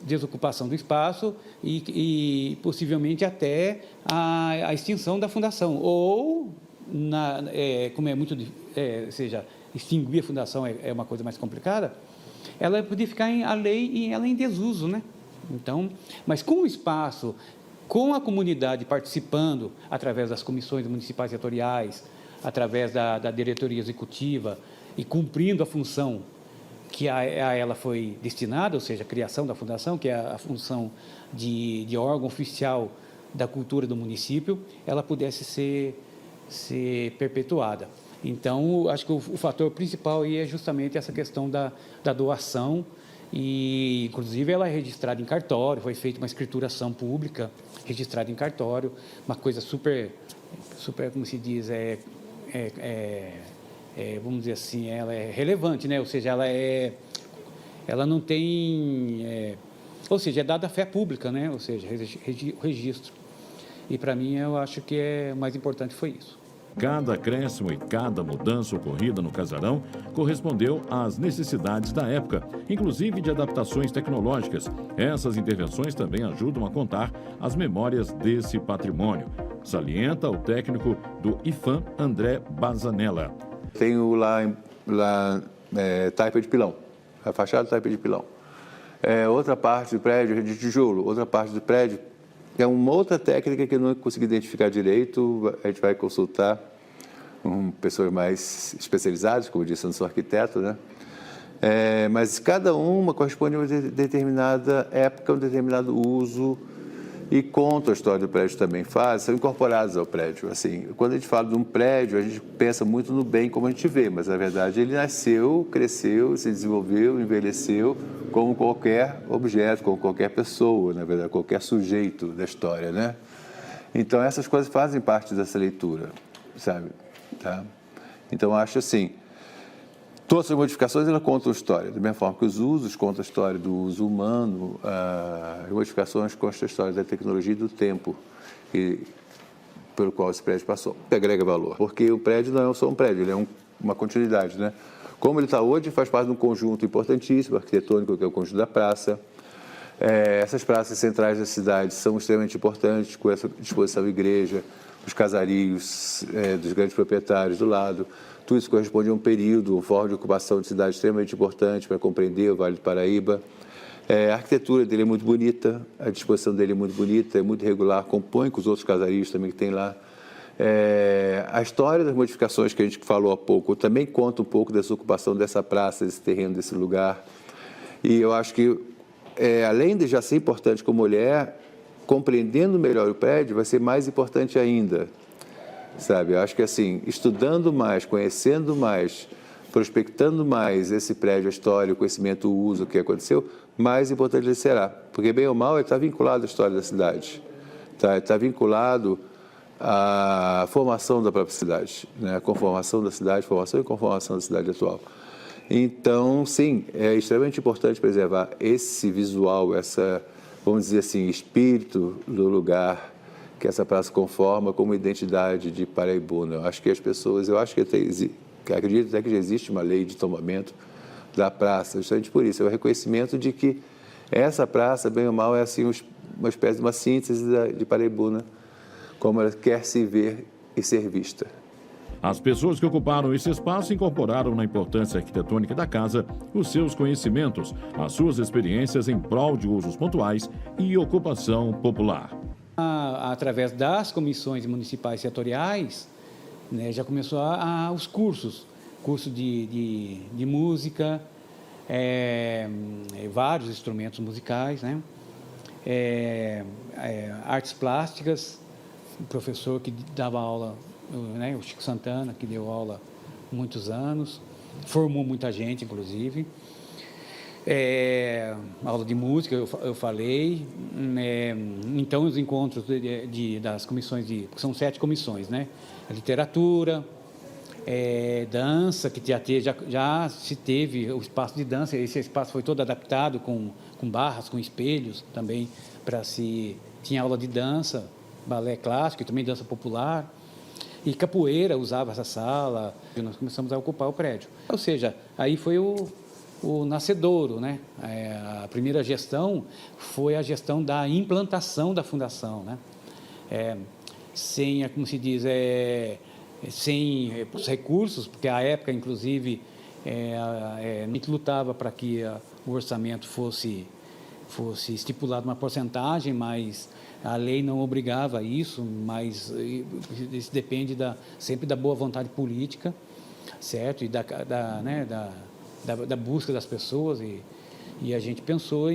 desocupação do espaço e possivelmente até a extinção da fundação. Ou, como é muito... seja, extinguir a fundação é uma coisa mais complicada, ela podia ficar a lei ela em desuso, né? Então, mas com o espaço, com a comunidade participando através das comissões municipais setoriais, através da diretoria executiva e cumprindo a função que a ela foi destinada, ou seja, a criação da fundação, que é a função de órgão oficial da cultura do município, ela pudesse ser perpetuada. Então, acho que o fator principal aí é justamente essa questão da doação, e inclusive ela é registrada em cartório, foi feita uma escrituração pública registrada em cartório, uma coisa super, como se diz, vamos dizer assim, ela é relevante, né? Ou seja, ela não tem, ou seja, é dada a fé pública, né? Ou seja, registro. E para mim, eu acho que o mais importante foi isso. Cada acréscimo e cada mudança ocorrida no casarão correspondeu às necessidades da época, inclusive de adaptações tecnológicas. Essas intervenções também ajudam a contar as memórias desse patrimônio, salienta o técnico do IFAM, André Bazanella. Tenho lá taipa de pilão, a fachada taipa de pilão. Outra parte do prédio é de tijolo, outra parte do prédio é uma outra técnica que eu não consegui identificar direito. A gente vai consultar pessoas mais especializadas, como eu disse, eu não sou arquiteto, né? Mas cada uma corresponde a uma determinada época, um determinado uso, e conta a história do prédio também, são incorporados ao prédio. Assim, quando a gente fala de um prédio, a gente pensa muito no bem como a gente vê, mas na verdade ele nasceu, cresceu, se desenvolveu, envelheceu como qualquer objeto, como qualquer pessoa, na verdade, qualquer sujeito da história, né? Então essas coisas fazem parte dessa leitura, sabe? Tá? Então acho assim, todas as modificações elas contam a história, da mesma forma que os usos contam a história do uso humano, as modificações contam a história da tecnologia e do tempo pelo qual esse prédio passou. Agrega valor, porque o prédio não é só um prédio, ele é uma continuidade, né? Como ele está hoje, faz parte de um conjunto importantíssimo, arquitetônico, que é o conjunto da praça. Essas praças centrais da cidade são extremamente importantes, com essa disposição igreja, os casarios dos grandes proprietários do lado. Tudo isso corresponde a um período, uma forma de ocupação de cidade extremamente importante para compreender o Vale do Paraíba. A arquitetura dele é muito bonita, a disposição dele é muito bonita, é muito regular, compõe com os outros casarios também que tem lá. A história das modificações que a gente falou há pouco também conta um pouco dessa ocupação dessa praça, desse terreno, desse lugar. E eu acho que, além de já ser importante como mulher, compreendendo melhor o prédio vai ser mais importante ainda, sabe? Eu acho que, assim, estudando mais, conhecendo mais, prospectando mais esse prédio, a história, o conhecimento, o uso, o que aconteceu, mais importante ele será. Porque, bem ou mal, ele está vinculado à história da cidade. Está vinculado à formação da própria cidade, né? A conformação da cidade, formação e conformação da cidade atual. Então, sim, é extremamente importante preservar esse visual, essa, vamos dizer assim, espírito do lugar que essa praça conforma como identidade de paraibuna. Eu acho que as pessoas, acredito até que já existe uma lei de tombamento da praça, justamente por isso, é o reconhecimento de que essa praça, bem ou mal, é assim uma espécie de uma síntese de paraibuna, como ela quer se ver e ser vista. As pessoas que ocuparam esse espaço incorporaram na importância arquitetônica da casa os seus conhecimentos, as suas experiências em prol de usos pontuais e ocupação popular. Através das comissões municipais setoriais, né, já começou os cursos de música, vários instrumentos musicais, né, artes plásticas, um professor que dava aula, né, o Chico Santana, que deu aula há muitos anos, formou muita gente, inclusive. Aula de música, eu falei. Então, os encontros das comissões, são 7 comissões, né? A literatura, dança, que já se teve o espaço de dança. Esse espaço foi todo adaptado com barras, com espelhos também, tinha aula de dança, balé clássico e também dança popular. E capoeira usava essa sala, e nós começamos a ocupar o prédio. Ou seja, aí foi o nascedouro, né? A primeira gestão foi a gestão da implantação da fundação, né? Sem, como se diz, sem os recursos, porque à época, inclusive, a gente lutava para que o orçamento fosse estipulado uma porcentagem, mas a lei não obrigava a isso, mas isso depende sempre da boa vontade política, certo? E da busca das pessoas, e a gente pensou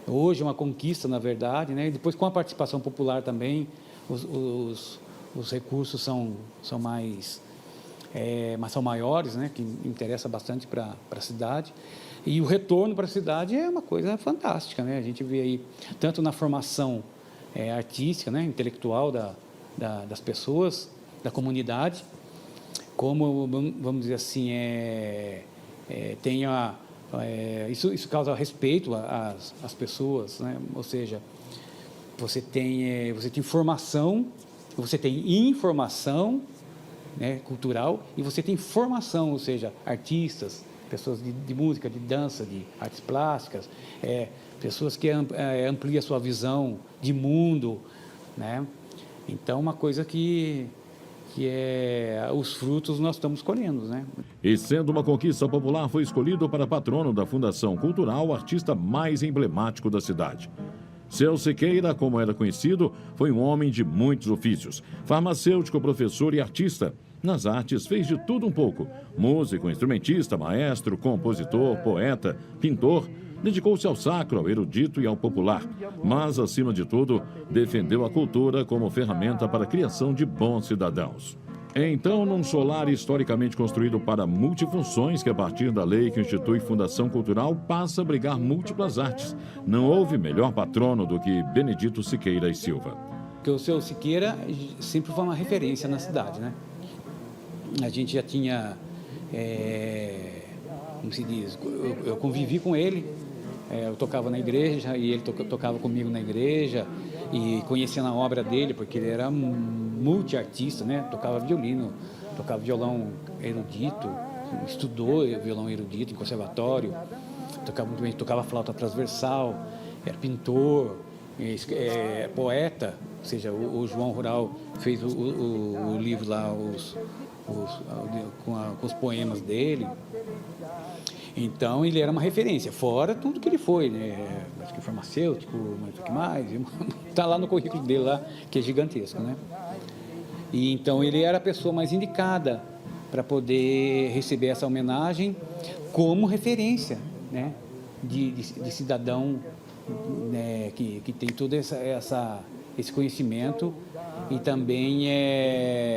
hoje uma conquista, na verdade, né? E depois, com a participação popular também, os recursos são maiores, né? Que interessa bastante para a cidade. E o retorno para a cidade é uma coisa fantástica, né? A gente vê aí, tanto na formação artística, né? Intelectual das pessoas, da comunidade, como, vamos dizer assim, isso causa respeito às pessoas, né? Ou seja, você tem formação, você tem informação, né, cultural, e você tem formação, ou seja, artistas, pessoas de música, de dança, de artes plásticas, pessoas que ampliam a sua visão de mundo, né? Então, uma coisa que os frutos nós estamos colhendo, né? E sendo uma conquista popular, foi escolhido para patrono da Fundação Cultural o artista mais emblemático da cidade. Seu Siqueira, como era conhecido, foi um homem de muitos ofícios. Farmacêutico, professor e artista. Nas artes fez de tudo um pouco. Músico, instrumentista, maestro, compositor, poeta, pintor. Dedicou-se ao sacro, ao erudito e ao popular. Mas, acima de tudo, defendeu a cultura como ferramenta para a criação de bons cidadãos. Então, num solar historicamente construído para multifunções, que a partir da lei que institui Fundação Cultural passa a abrigar múltiplas artes, não houve melhor patrono do que Benedito Siqueira e Silva. Porque o seu Siqueira sempre foi uma referência na cidade, né? A gente já tinha, como se diz, eu convivi com ele, eu tocava na igreja e ele tocava comigo na igreja, e conhecendo a obra dele, porque ele era multiartista, né? Tocava violino, tocava violão erudito, estudou violão erudito em conservatório, tocava muito bem, tocava flauta transversal, era pintor, poeta, ou seja, o João Rural fez o livro lá com os poemas dele. Então ele era uma referência, fora tudo que ele foi, né? Acho que farmacêutico, mas o que mais? Está lá no currículo dele lá, que é gigantesco, né? E então ele era a pessoa mais indicada para poder receber essa homenagem como referência, né? De cidadão, né? que tem todo esse conhecimento e também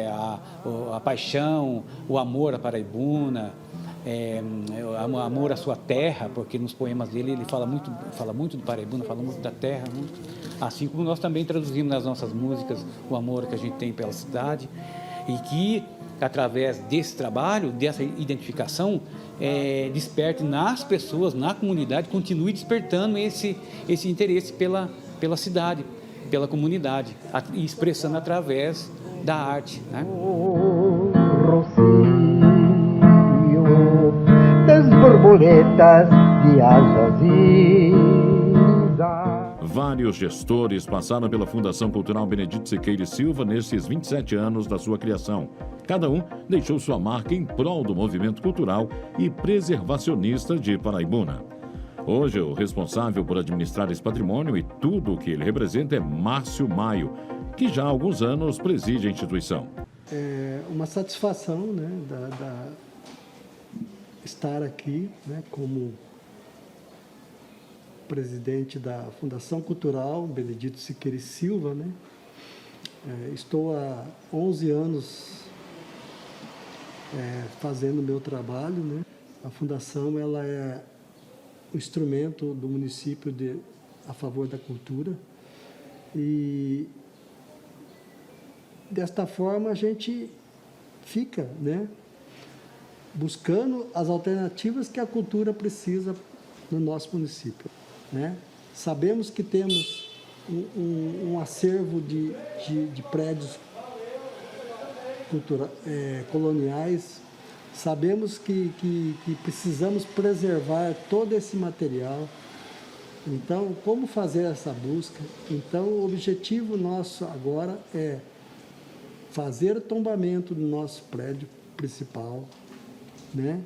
a paixão, o amor à Paraibuna, amor à sua terra, porque nos poemas dele ele fala muito do Paraibuna, fala muito da terra, né? Assim como nós também traduzimos nas nossas músicas o amor que a gente tem pela cidade e que, através desse trabalho, dessa identificação, desperte nas pessoas, na comunidade, continue despertando esse interesse pela cidade, pela comunidade, e expressando através da arte, né? Das borboletas de asas Vários gestores passaram pela Fundação Cultural Benedito Siqueira e Silva nesses 27 anos da sua criação. Cada um deixou sua marca em prol do movimento cultural e preservacionista de Paraibuna. Hoje, o responsável por administrar esse patrimônio e tudo o que ele representa é Márcio Maio, que já há alguns anos preside a instituição. É uma satisfação, né, estar aqui, né, como presidente da Fundação Cultural Benedito Siqueira e Silva, né? Estou há 11 anos fazendo o meu trabalho, né? A fundação ela é o instrumento do município a favor da cultura e desta forma a gente fica, né, buscando as alternativas que a cultura precisa no nosso município, né? Sabemos que temos um acervo de prédios coloniais, sabemos que precisamos preservar todo esse material. Então, como fazer essa busca? Então, o objetivo nosso agora é fazer o tombamento do nosso prédio principal, né?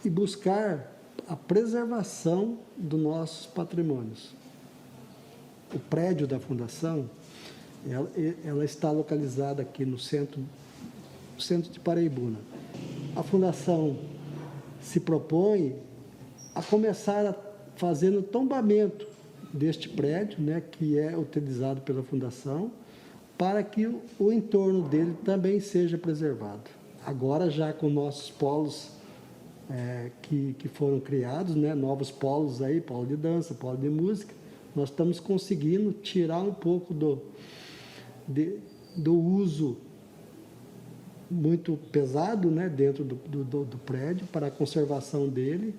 E buscar a preservação dos nossos patrimônios. O prédio da Fundação, ela está localizada aqui no centro de Paraibuna. A Fundação se propõe a começar fazendo o tombamento deste prédio, né, que é utilizado pela Fundação, para que o entorno dele também seja preservado. Agora, já com nossos polos que foram criados, né, novos polos aí, polo de dança, polo de música, nós estamos conseguindo tirar um pouco do uso muito pesado, né, dentro do prédio para a conservação dele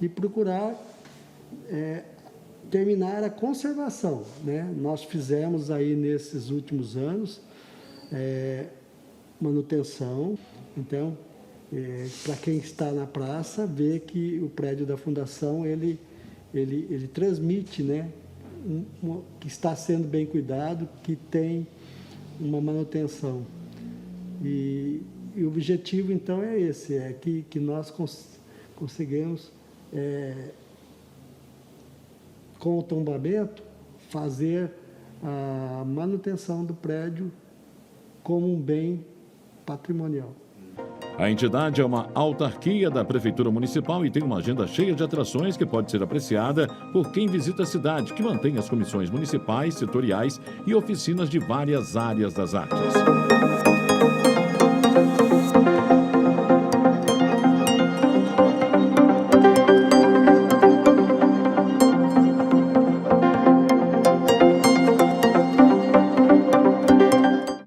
e procurar terminar a conservação, né? Nós fizemos aí nesses últimos anos manutenção, então para quem está na praça vê que o prédio da Fundação ele transmite, né, que está sendo bem cuidado, que tem uma manutenção. E o objetivo, então, é esse, que nós conseguimos, com o tombamento, fazer a manutenção do prédio como um bem patrimonial. A entidade é uma autarquia da Prefeitura Municipal e tem uma agenda cheia de atrações que pode ser apreciada por quem visita a cidade, que mantém as comissões municipais, setoriais e oficinas de várias áreas das artes.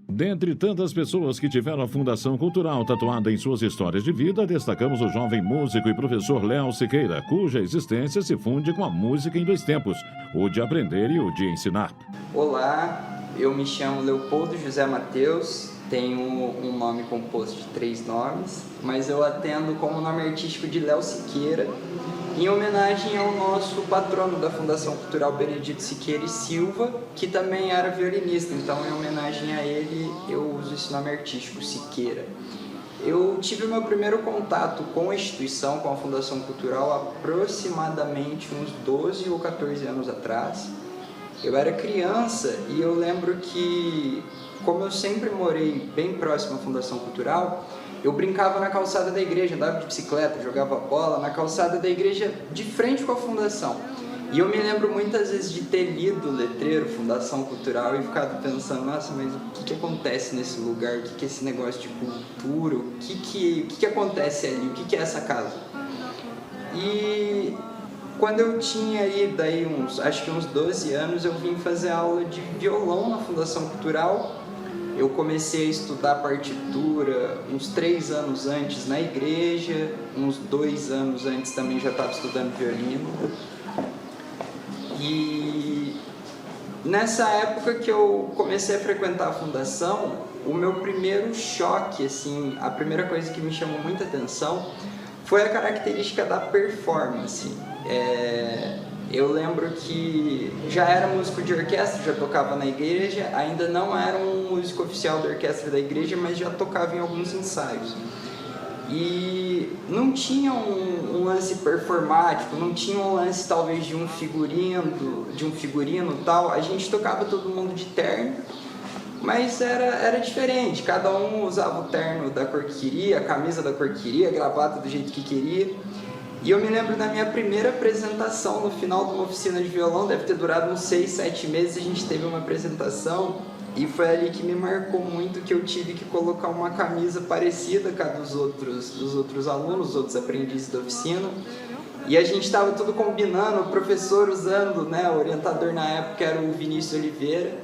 Dentre tantas pessoas que tiveram a Fundação Cultural tatuada em suas histórias de vida, destacamos o jovem músico e professor Léo Siqueira, cuja existência se funde com a música em dois tempos, o de aprender e o de ensinar. Olá, eu me chamo Leopoldo José Mateus, tenho um nome composto de 3 nomes, mas eu atendo como nome artístico de Léo Siqueira. em homenagem ao nosso patrono da Fundação Cultural Benedito Siqueira e Silva, que também era violinista, então em homenagem a ele eu uso esse nome artístico, Siqueira. Eu tive o meu primeiro contato com a instituição, com a Fundação Cultural, aproximadamente uns 12 ou 14 anos atrás. Eu era criança e eu lembro que, como eu sempre morei bem próximo à Fundação Cultural, eu brincava na calçada da igreja, andava de bicicleta, jogava bola na calçada da igreja de frente com a Fundação. E eu me lembro muitas vezes de ter lido o letreiro Fundação Cultural e ficado pensando, nossa, mas o que acontece nesse lugar? O que é esse negócio de cultura? O que acontece ali? O que é essa casa? E quando eu tinha aí daí acho que uns 12 anos, eu vim fazer aula de violão na Fundação Cultural. Eu comecei a estudar partitura uns 3 anos antes na igreja, uns 2 anos antes também já estava estudando violino. E nessa época que eu comecei a frequentar a Fundação, o meu primeiro choque, assim, a primeira coisa que me chamou muita atenção foi a característica da performance. Eu lembro que já era músico de orquestra, já tocava na igreja, ainda não era um músico oficial da orquestra da igreja, mas já tocava em alguns ensaios. E não tinha um lance performático, não tinha um lance talvez de um figurino tal. A gente tocava todo mundo de terno, mas era diferente. Cada um usava o terno da cor que queria, a camisa da cor que queria, a gravata do jeito que queria. E eu me lembro da minha primeira apresentação no final de uma oficina de violão, deve ter durado uns 6, 7 meses, a gente teve uma apresentação. E foi ali que me marcou muito, que eu tive que colocar uma camisa parecida com a dos outros alunos, os outros aprendizes da oficina. E a gente estava tudo combinando, o professor usando, né, o orientador na época era o Vinícius Oliveira.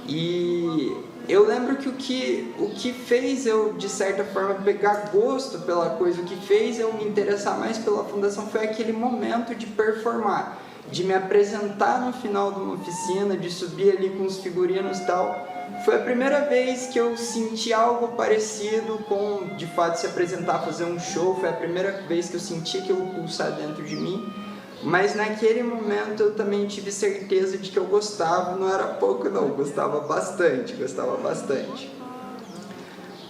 E eu lembro que o que fez eu, de certa forma, pegar gosto pela coisa, o que fez eu me interessar mais pela Fundação foi aquele momento de performar, de me apresentar no final de uma oficina, de subir ali com os figurinos e tal. Foi a primeira vez que eu senti algo parecido com, de fato, se apresentar, fazer um show. Foi a primeira vez que eu senti aquilo pulsar dentro de mim. Mas naquele momento eu também tive certeza de que eu gostava, não era pouco não, gostava bastante.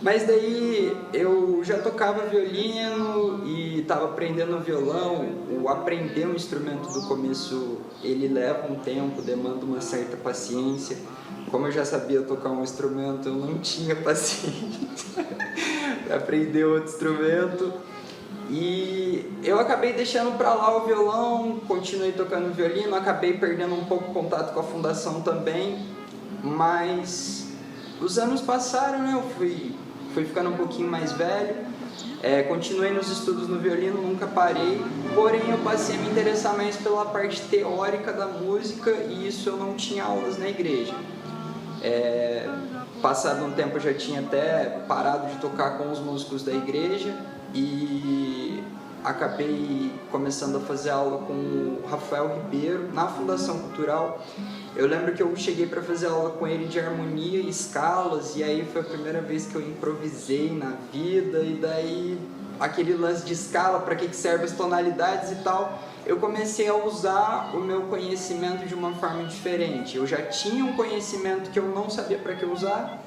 Mas daí eu já tocava violino e estava aprendendo violão. O aprender um instrumento do começo, ele leva um tempo, demanda uma certa paciência. Como eu já sabia tocar um instrumento, eu não tinha paciência para aprender outro instrumento. E eu acabei deixando para lá o violão, continuei tocando violino, acabei perdendo um pouco o contato com a Fundação também. Mas os anos passaram, né? Eu fui ficando um pouquinho mais velho, continuei nos estudos no violino, nunca parei, porém eu passei a me interessar mais pela parte teórica da música e isso eu não tinha aulas na igreja. Passado um tempo eu já tinha até parado de tocar com os músicos da igreja e acabei começando a fazer aula com o Rafael Ribeiro na Fundação Cultural. Eu lembro que eu cheguei para fazer aula com ele de harmonia e escalas, e aí foi a primeira vez que eu improvisei na vida, e daí aquele lance de escala, para que servem as tonalidades e tal, eu comecei a usar o meu conhecimento de uma forma diferente. Eu já tinha um conhecimento que eu não sabia para que usar.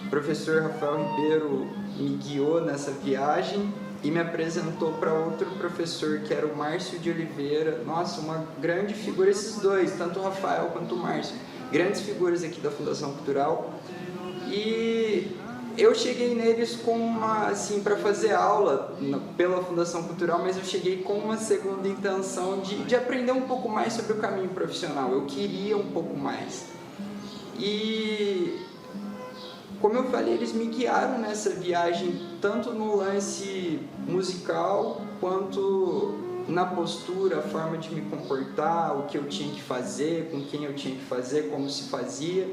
O professor Rafael Ribeiro me guiou nessa viagem e me apresentou para outro professor, que era o Márcio de Oliveira. Nossa, uma grande figura, esses dois, tanto o Rafael quanto o Márcio, grandes figuras aqui da Fundação Cultural. E eu cheguei neles com para fazer aula pela Fundação Cultural, mas eu cheguei com uma segunda intenção de aprender um pouco mais sobre o caminho profissional. Eu queria um pouco mais. E como eu falei, eles me guiaram nessa viagem, tanto no lance musical, quanto na postura, a forma de me comportar, o que eu tinha que fazer, com quem eu tinha que fazer, como se fazia.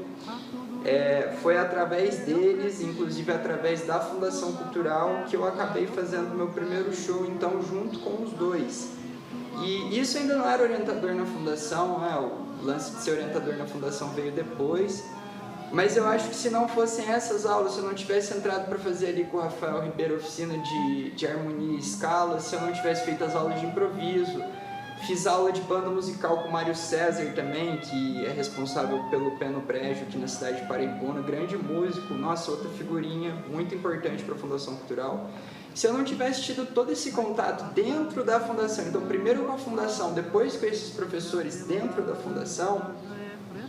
Foi através deles, inclusive através da Fundação Cultural, que eu acabei fazendo meu primeiro show, então, junto com os dois. E isso ainda não era orientador na Fundação, o lance de ser orientador na Fundação veio depois. Mas eu acho que se não fossem essas aulas, se eu não tivesse entrado para fazer ali com o Rafael Ribeiro oficina de harmonia e escala, se eu não tivesse feito as aulas de improviso, fiz aula de banda musical com o Mário César também, que é responsável pelo Pé no Brejo aqui na cidade de Paraibuna, grande músico, nossa, outra figurinha muito importante para a Fundação Cultural. Se eu não tivesse tido todo esse contato dentro da Fundação, então primeiro com a Fundação, depois com esses professores dentro da Fundação,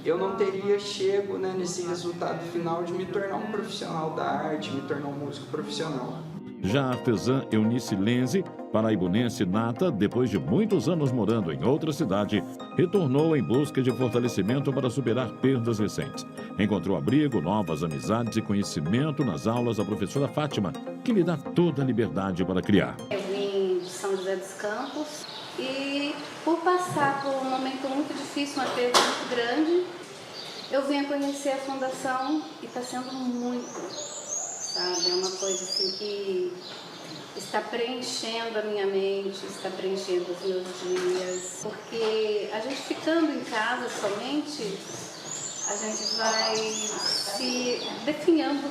eu não teria chego, né, nesse resultado final de me tornar um profissional da arte, me tornar um músico profissional. Já a artesã Eunice Lenze, paraibunense nata, depois de muitos anos morando em outra cidade, retornou em busca de fortalecimento para superar perdas recentes. Encontrou abrigo, novas amizades e conhecimento nas aulas da professora Fátima, que lhe dá toda a liberdade para criar. Eu vim de São José dos Campos e, por passar por um momento muito difícil, uma perda muito grande, eu vim a conhecer a Fundação e está sendo muito, sabe? É uma coisa assim que está preenchendo a minha mente, está preenchendo os meus dias, porque a gente ficando em casa somente, a gente vai se definhando,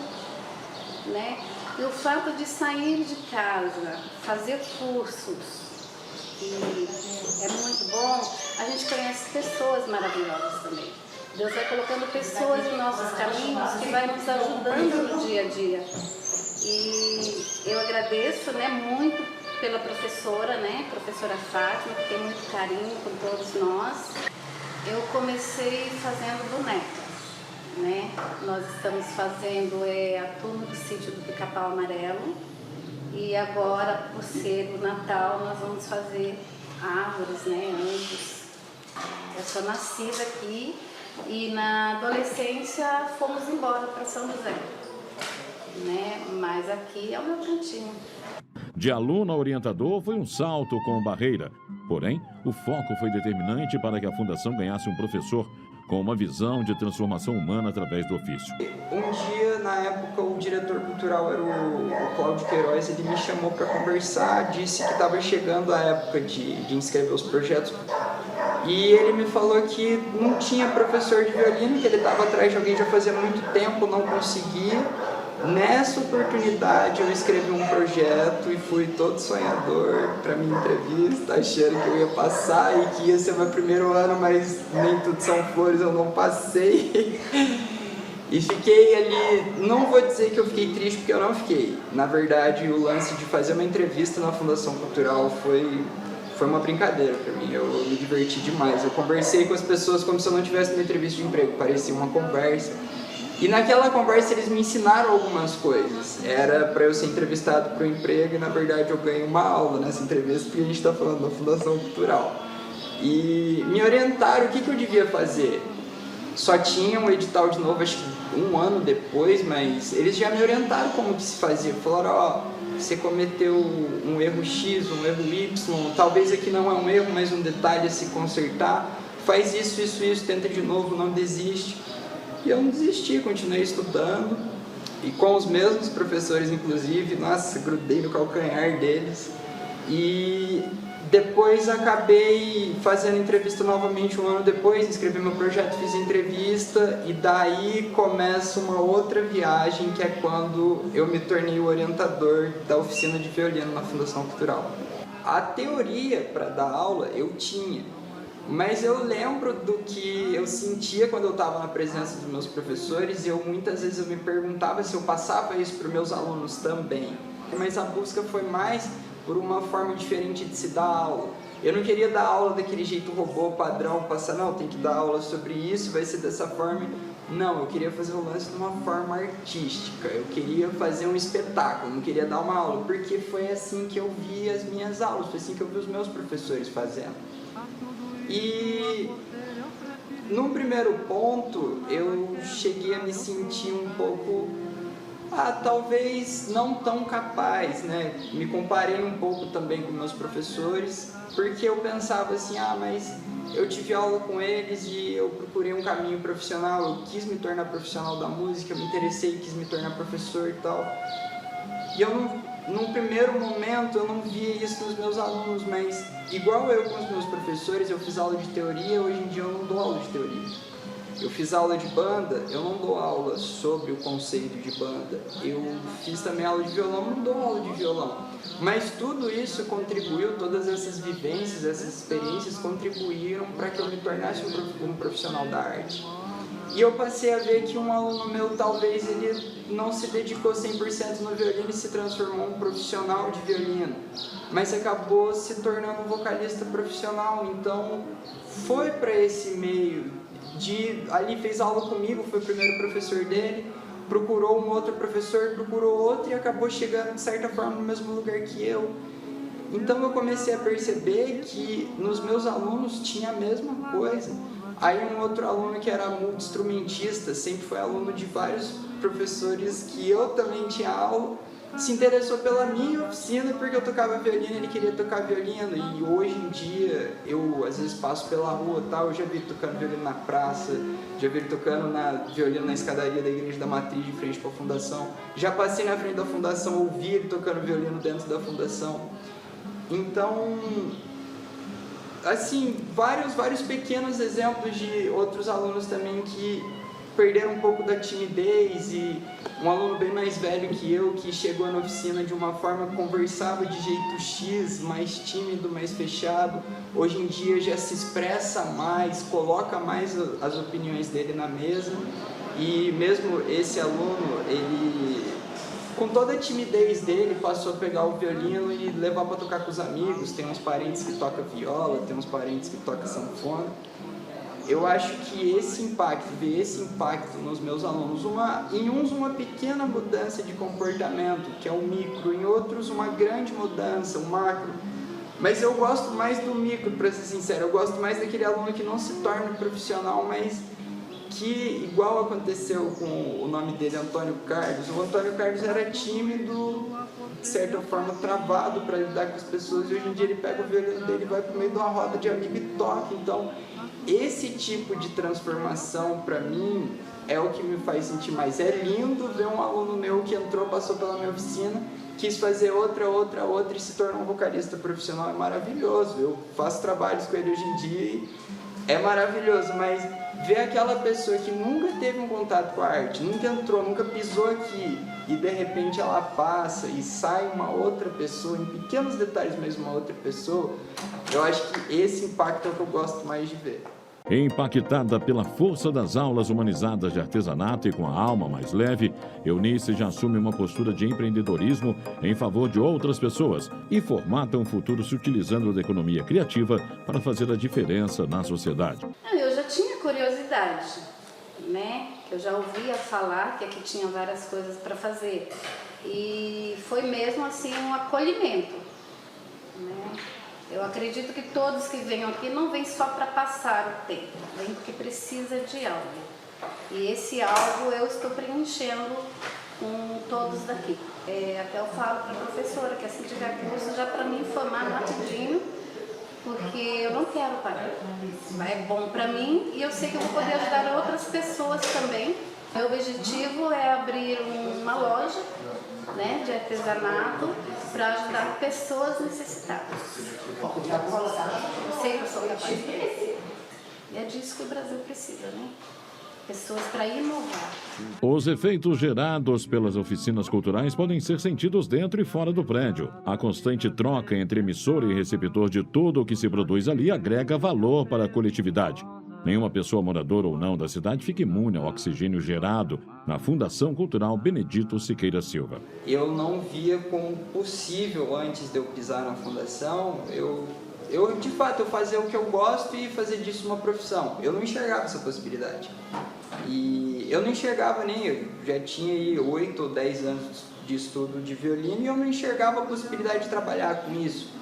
né? E o fato de sair de casa, fazer cursos, que é muito bom, a gente conhece pessoas maravilhosas também. Deus vai colocando pessoas em nossos caminhos que vai nos ajudando no dia a dia. E eu agradeço, né, muito pela professora, né, professora Fátima, que tem muito carinho com todos nós. Eu comecei fazendo bonecas, né? Nós estamos fazendo a turma do sítio do Pica-Pau Amarelo. E agora, por ser o Natal, nós vamos fazer árvores, né, anjos. Eu sou nascida aqui e na adolescência fomos embora para São José, né? Mas aqui é o meu cantinho. De aluno a orientador foi um salto com barreira. Porém, o foco foi determinante para que a Fundação ganhasse um professor com uma visão de transformação humana através do ofício. Um dia, na época, o diretor cultural era o Cláudio Queiroz, ele me chamou para conversar, disse que estava chegando a época de inscrever os projetos, e ele me falou que não tinha professor de violino, que ele estava atrás de alguém já fazia muito tempo, não conseguia. Nessa oportunidade eu escrevi um projeto e fui todo sonhador para minha entrevista, achando que eu ia passar e que ia ser meu primeiro ano, mas nem tudo são flores, eu não passei. E fiquei ali, não vou dizer que eu fiquei triste, porque eu não fiquei. Na verdade, o lance de fazer uma entrevista na Fundação Cultural foi uma brincadeira para mim, eu me diverti demais. Eu conversei com as pessoas como se eu não tivesse uma entrevista de emprego, parecia uma conversa. E naquela conversa eles me ensinaram algumas coisas. Era para eu ser entrevistado para o emprego e na verdade eu ganhei uma aula nessa entrevista porque a gente está falando da Fundação Cultural. E me orientaram o que eu devia fazer. Só tinha um edital de novo, acho que um ano depois, mas eles já me orientaram como que se fazia. Falaram, ó, você cometeu um erro X, um erro Y, talvez aqui não é um erro, mas um detalhe a se consertar. Faz isso, isso, isso, tenta de novo, não desiste. E eu não desisti, continuei estudando, e com os mesmos professores, inclusive, nossa, grudei no calcanhar deles. E depois acabei fazendo entrevista novamente um ano depois, escrevi meu projeto, fiz entrevista, e daí começa uma outra viagem, que é quando eu me tornei o orientador da oficina de violino na Fundação Cultural. A teoria para dar aula eu tinha, mas eu lembro do que eu sentia quando eu estava na presença dos meus professores e muitas vezes eu me perguntava se eu passava isso para os meus alunos também. Mas a busca foi mais por uma forma diferente de se dar aula. Eu não queria dar aula daquele jeito robô, padrão, passar, não, tem que dar aula sobre isso, vai ser dessa forma. Não, eu queria fazer o lance de uma forma artística, eu queria fazer um espetáculo, não queria dar uma aula, porque foi assim que eu vi as minhas aulas, foi assim que eu vi os meus professores fazendo. E no primeiro ponto eu cheguei a me sentir um pouco, talvez não tão capaz, né? Me comparei um pouco também com meus professores, porque eu pensava assim, mas eu tive aula com eles e eu procurei um caminho profissional, eu quis me tornar profissional da música, eu me interessei, quis me tornar professor e tal. E eu num primeiro momento eu não via isso nos meus alunos, mas igual eu com os meus professores, eu fiz aula de teoria, hoje em dia eu não dou aula de teoria. Eu fiz aula de banda, eu não dou aula sobre o conceito de banda. Eu fiz também aula de violão, não dou aula de violão. Mas tudo isso contribuiu, todas essas vivências, essas experiências contribuíram para que eu me tornasse um profissional da arte. E eu passei a ver que um aluno meu, talvez ele não se dedicou 100% no violino e se transformou em um profissional de violino, mas acabou se tornando um vocalista profissional. Então foi para esse meio, ali fez aula comigo, foi o primeiro professor dele, procurou um outro professor, procurou outro e acabou chegando de certa forma no mesmo lugar que eu. Então eu comecei a perceber que nos meus alunos tinha a mesma coisa. Aí um outro aluno que era multi-instrumentista, sempre foi aluno de vários professores que eu também tinha aula, se interessou pela minha oficina porque eu tocava violino, ele queria tocar violino. E hoje em dia eu às vezes passo pela rua, eu já vi ele tocando violino na praça, já vi ele tocando violino na escadaria da Igreja da Matriz de frente para a fundação, já passei na frente da fundação, ouvi ele tocando violino dentro da fundação. Então, assim, vários pequenos exemplos de outros alunos também que perderam um pouco da timidez, e um aluno bem mais velho que eu, que chegou na oficina de uma forma, conversava de jeito X, mais tímido, mais fechado, hoje em dia já se expressa mais, coloca mais as opiniões dele na mesa. E mesmo esse aluno, ele, com toda a timidez dele, passou a pegar o violino e levar para tocar com os amigos. Tem uns parentes que tocam viola, tem uns parentes que tocam sanfona. Eu acho que ver esse impacto nos meus alunos, em uns uma pequena mudança de comportamento, que é o micro, em outros uma grande mudança, o macro. Mas eu gosto mais do micro, para ser sincero, eu gosto mais daquele aluno que não se torna profissional, mas que, igual aconteceu com o nome dele, Antônio Carlos. O Antônio Carlos era tímido, de certa forma travado para lidar com as pessoas, e hoje em dia ele pega o violino dele, vai para o meio de uma roda de amigo e toca. Então, esse tipo de transformação, para mim, é o que me faz sentir mais. É lindo ver um aluno meu que entrou, passou pela minha oficina, quis fazer outra e se tornou um vocalista profissional. É maravilhoso. Eu faço trabalhos com ele hoje em dia e é maravilhoso, mas ver aquela pessoa que nunca teve um contato com a arte, nunca entrou, nunca pisou aqui, e de repente ela passa e sai uma outra pessoa, em pequenos detalhes mesmo, uma outra pessoa, eu acho que esse impacto é o que eu gosto mais de ver. Impactada pela força das aulas humanizadas de artesanato e com a alma mais leve, Eunice já assume uma postura de empreendedorismo em favor de outras pessoas e formata um futuro se utilizando da economia criativa para fazer a diferença na sociedade. Eu já tinha curiosidade, né? Eu já ouvia falar que aqui tinha várias coisas para fazer, e foi mesmo assim um acolhimento, né? Eu acredito que todos que venham aqui não vêm só para passar o tempo, vêm porque precisa de algo. E esse algo eu estou preenchendo com todos daqui. Até eu falo para a professora que assim tiver curso, já para me informar rapidinho, porque eu não quero parar. É bom para mim e eu sei que eu vou poder ajudar outras pessoas também. Meu objetivo é abrir uma loja, né, de artesanato para ajudar pessoas necessitadas. Eu sei que eu sou capaz disso. E é disso que o Brasil precisa, né? Pessoas para inovar. Os efeitos gerados pelas oficinas culturais podem ser sentidos dentro e fora do prédio. A constante troca entre emissor e receptor de tudo o que se produz ali agrega valor para a coletividade. Nenhuma pessoa moradora ou não da cidade fica imune ao oxigênio gerado na Fundação Cultural Benedito Siqueira Silva. Eu não via como possível, antes de eu pisar na fundação, eu de fato, eu fazia o que eu gosto e fazer disso uma profissão. Eu não enxergava essa possibilidade. E eu não enxergava nem, eu já tinha aí 8 ou 10 anos de estudo de violino e eu não enxergava a possibilidade de trabalhar com isso.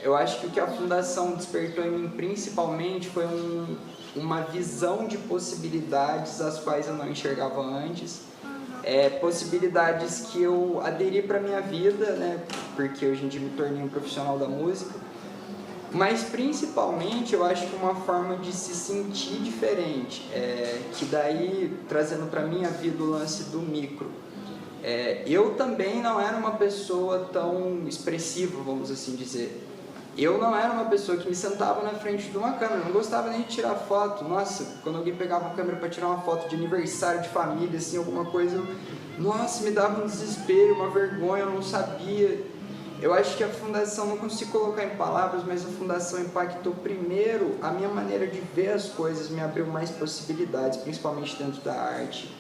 Eu acho que o que a Fundação despertou em mim principalmente foi uma visão de possibilidades as quais eu não enxergava antes. Possibilidades que eu aderi para a minha vida, né, porque hoje em dia me tornei um profissional da música, mas principalmente eu acho que uma forma de se sentir diferente, que daí, trazendo para a minha vida o lance do micro. Eu também não era uma pessoa tão expressiva, vamos assim dizer. Eu não era uma pessoa que me sentava na frente de uma câmera, eu não gostava nem de tirar foto. Nossa, quando alguém pegava uma câmera para tirar uma foto de aniversário de família, assim, alguma coisa, nossa, me dava um desespero, uma vergonha, eu não sabia. Eu acho que a fundação, não consigo colocar em palavras, mas a fundação impactou primeiro a minha maneira de ver as coisas, me abriu mais possibilidades, principalmente dentro da arte.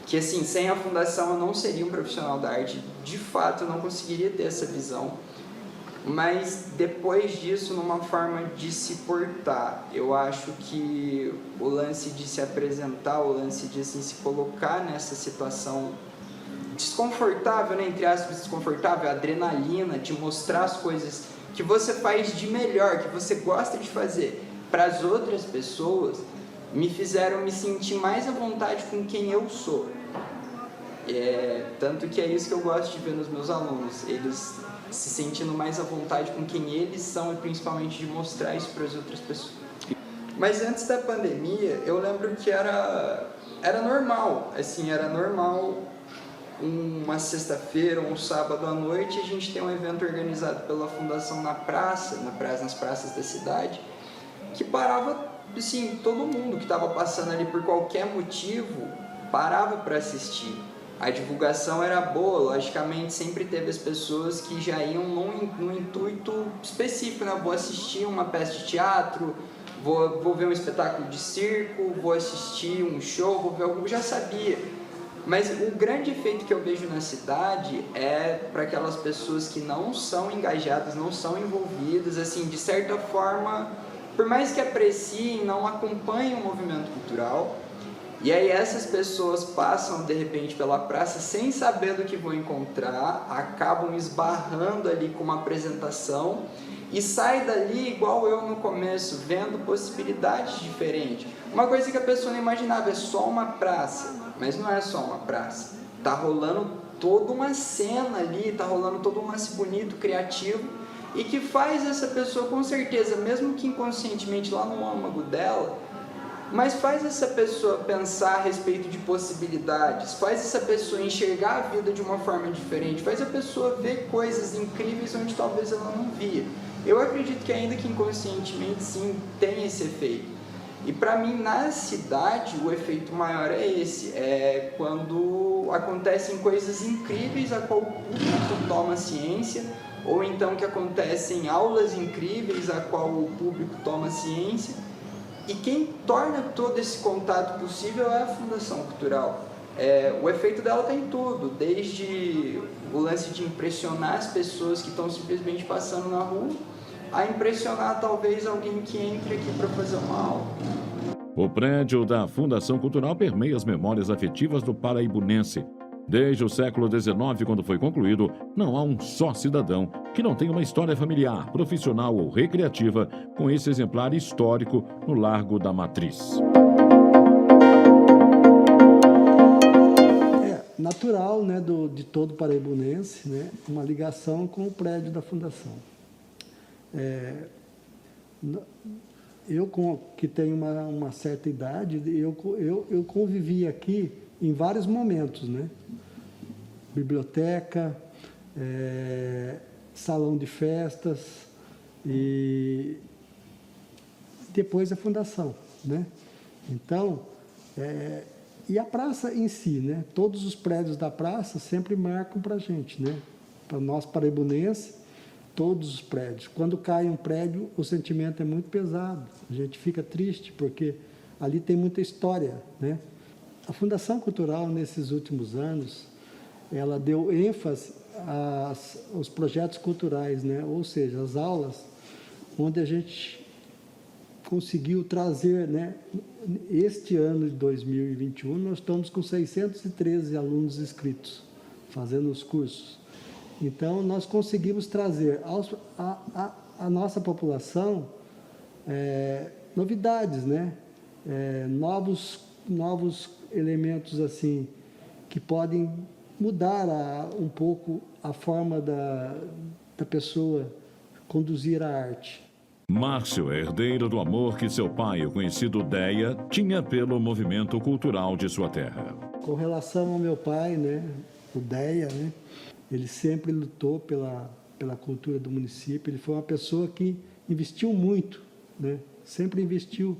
Que assim, sem a fundação eu não seria um profissional da arte, de fato eu não conseguiria ter essa visão. Mas depois disso, numa forma de se portar, eu acho que o lance de se apresentar, o lance de assim, se colocar nessa situação desconfortável, né, entre aspas, desconfortável, a adrenalina de mostrar as coisas que você faz de melhor, que você gosta de fazer para as outras pessoas, me fizeram me sentir mais à vontade com quem eu sou. Tanto que é isso que eu gosto de ver nos meus alunos, eles se sentindo mais à vontade com quem eles são e principalmente de mostrar isso para as outras pessoas. Mas antes da pandemia, eu lembro que era normal, assim, era normal uma sexta-feira ou um sábado à noite a gente tem um evento organizado pela fundação nas praças da cidade, que parava, assim, todo mundo que estava passando ali por qualquer motivo, parava para assistir. A divulgação era boa, logicamente sempre teve as pessoas que já iam num intuito específico, né? Vou assistir uma peça de teatro, vou ver um espetáculo de circo, vou assistir um show, vou ver algo, já sabia. Mas o grande efeito que eu vejo na cidade é para aquelas pessoas que não são engajadas, não são envolvidas, assim, de certa forma, por mais que apreciem, não acompanhem o movimento cultural. E aí essas pessoas passam de repente pela praça sem saber do que vão encontrar, acabam esbarrando ali com uma apresentação e sai dali igual eu no começo, vendo possibilidades diferentes. Uma coisa que a pessoa não imaginava, é só uma praça, mas não é só uma praça. Tá rolando toda uma cena ali, tá rolando todo um lance bonito, criativo, e que faz essa pessoa com certeza, mesmo que inconscientemente lá no âmago dela, mas faz essa pessoa pensar a respeito de possibilidades, faz essa pessoa enxergar a vida de uma forma diferente, faz a pessoa ver coisas incríveis onde talvez ela não via. Eu acredito que ainda que inconscientemente sim, tem esse efeito. E para mim, na cidade, o efeito maior é esse, é quando acontecem coisas incríveis a qual o público toma ciência, ou então que acontecem aulas incríveis a qual o público toma ciência. E quem torna todo esse contato possível é a Fundação Cultural. O efeito dela está em tudo, desde o lance de impressionar as pessoas que estão simplesmente passando na rua, a impressionar talvez alguém que entre aqui para fazer uma aula. O prédio da Fundação Cultural permeia as memórias afetivas do paraibunense. Desde o século XIX, quando foi concluído, não há um só cidadão que não tenha uma história familiar, profissional ou recreativa com esse exemplar histórico no Largo da Matriz. É natural, né, de todo paraibunense, né, uma ligação com o prédio da Fundação. Eu, que tenho uma certa idade, eu convivi aqui em vários momentos, né? Biblioteca, salão de festas e depois a fundação, né? Então, e a praça em si, né? Todos os prédios da praça sempre marcam para a gente, né? Para nós paraibunenses, todos os prédios. Quando cai um prédio, o sentimento é muito pesado. A gente fica triste porque ali tem muita história, né? A Fundação Cultural, nesses últimos anos, ela deu ênfase aos projetos culturais, né? Ou seja, as aulas, onde a gente conseguiu trazer, né? Este ano de 2021, nós estamos com 613 alunos inscritos, fazendo os cursos. Então, nós conseguimos trazer à nossa população novidades, né? Novos elementos assim que podem mudar um pouco a forma da pessoa conduzir a arte. Márcio é herdeiro do amor que seu pai, o conhecido Deia, tinha pelo movimento cultural de sua terra. Com relação ao meu pai, né, o Deia, né, ele sempre lutou pela cultura do município. Ele foi uma pessoa que investiu muito, né? Sempre investiu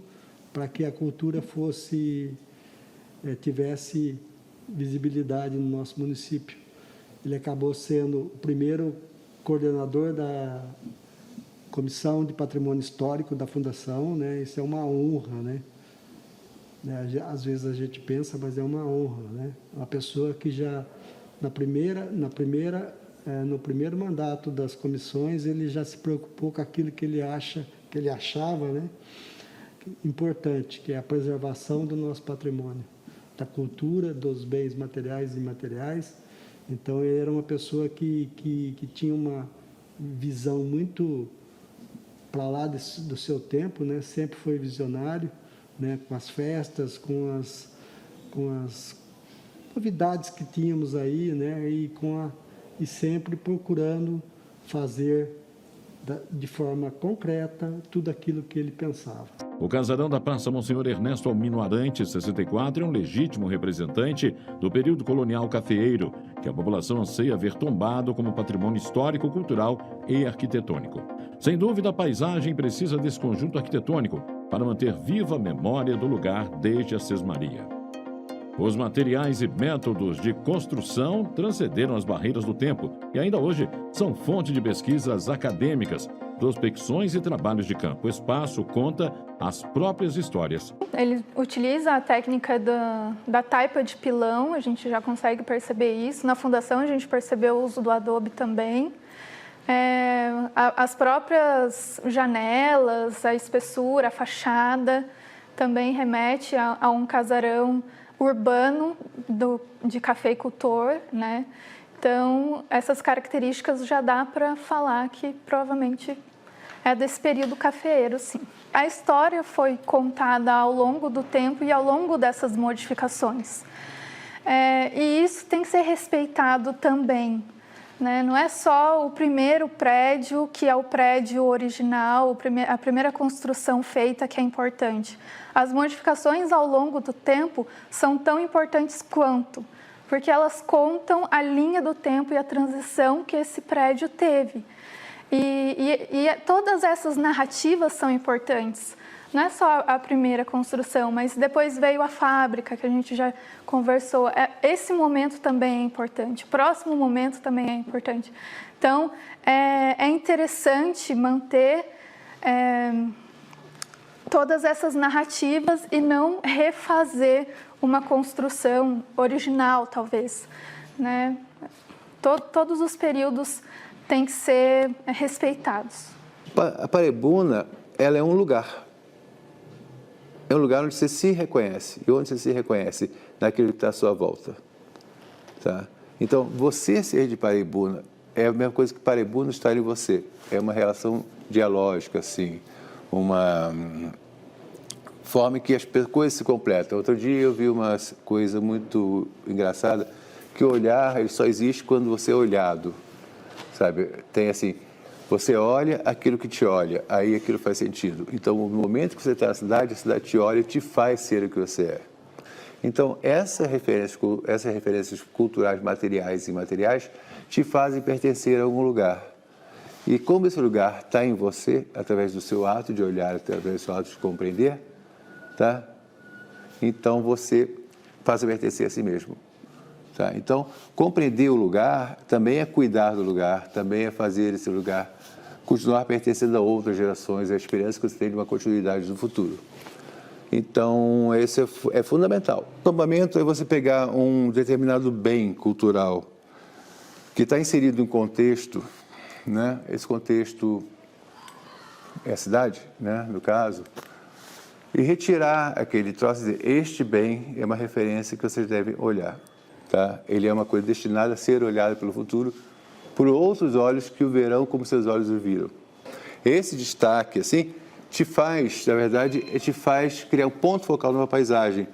para que a cultura tivesse visibilidade no nosso município. Ele acabou sendo o primeiro coordenador da Comissão de Patrimônio Histórico da Fundação, né? Isso é uma honra, né? Às vezes a gente pensa, mas é uma honra, né? Uma pessoa que já no primeiro mandato das comissões ele já se preocupou com aquilo que ele achava, né, importante, que é a preservação do nosso patrimônio, da cultura, dos bens materiais e imateriais. Então ele era uma pessoa que tinha uma visão muito para lá do seu tempo, né? Sempre foi visionário, né? Com as festas, com as novidades que tínhamos aí, né? E sempre procurando fazer de forma concreta tudo aquilo que ele pensava. O casarão da Praça Monsenhor Ernesto Almino Arantes, 64, é um legítimo representante do período colonial cafeeiro, que a população anseia ver tombado como patrimônio histórico, cultural e arquitetônico. Sem dúvida, a paisagem precisa desse conjunto arquitetônico para manter viva a memória do lugar desde a Sesmaria. Os materiais e métodos de construção transcenderam as barreiras do tempo e ainda hoje são fonte de pesquisas acadêmicas, prospecções e trabalhos de campo. O espaço conta as próprias histórias. Ele utiliza a técnica da taipa de pilão, a gente já consegue perceber isso. Na fundação a gente percebeu o uso do adobe também. As próprias janelas, a espessura, a fachada também remete a um casarão urbano de cafeicultor, né? Então, essas características já dá para falar que provavelmente é desse período cafeeiro, sim. A história foi contada ao longo do tempo e ao longo dessas modificações. E isso tem que ser respeitado também, né? Não é só o primeiro prédio, que é o prédio original, a primeira construção feita que é importante. As modificações ao longo do tempo são tão importantes quanto, porque elas contam a linha do tempo e a transição que esse prédio teve. E todas essas narrativas são importantes. Não é só a primeira construção, mas depois veio a fábrica, que a gente já conversou. Esse momento também é importante, o próximo momento também é importante. Então, é interessante manter todas essas narrativas e não refazer uma construção original, talvez, né? Todos os períodos têm que ser respeitados. A Paraibuna, ela é um lugar. É um lugar onde você se reconhece. E onde você se reconhece? Naquilo que está à sua volta. Tá? Então, você ser de Paraibuna é a mesma coisa que Paraibuna estar em você. É uma relação dialógica, assim. Uma forma que as coisas se completam. Outro dia eu vi uma coisa muito engraçada, que o olhar ele só existe quando você é olhado. Sabe? Tem assim... Você olha aquilo que te olha, aí aquilo faz sentido. Então, no momento que você está na cidade, a cidade te olha e te faz ser o que você é. Então, essas referências culturais, materiais e imateriais, te fazem pertencer a algum lugar. E como esse lugar está em você, através do seu ato de olhar, através do seu ato de compreender, tá? Então, você passa a pertencer a si mesmo. Tá? Então, compreender o lugar também é cuidar do lugar, também é fazer esse lugar continuar pertencendo a outras gerações, a experiência que você tem de uma continuidade do futuro. Então, esse é fundamental. O acampamento é você pegar um determinado bem cultural que está inserido em um contexto, né? Esse contexto é a cidade, né? No caso, e retirar aquele troço e dizer, este bem é uma referência que vocês devem olhar. Tá? Ele é uma coisa destinada a ser olhada pelo futuro por outros olhos que o verão como seus olhos o viram. Esse destaque, assim, te faz, na verdade, te faz criar um ponto focal numa paisagem.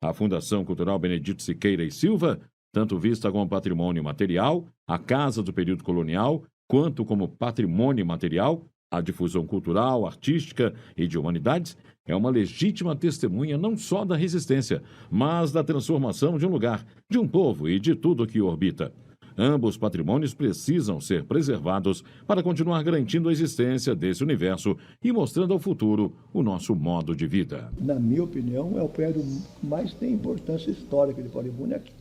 A Fundação Cultural Benedito Siqueira e Silva, tanto vista como patrimônio material, a Casa do Período Colonial, quanto como patrimônio material, a difusão cultural, artística e de humanidades, é uma legítima testemunha não só da resistência, mas da transformação de um lugar, de um povo e de tudo o que o orbita. Ambos patrimônios precisam ser preservados para continuar garantindo a existência desse universo e mostrando ao futuro o nosso modo de vida. Na minha opinião, é o prédio que mais tem importância histórica de Paulibuna aqui.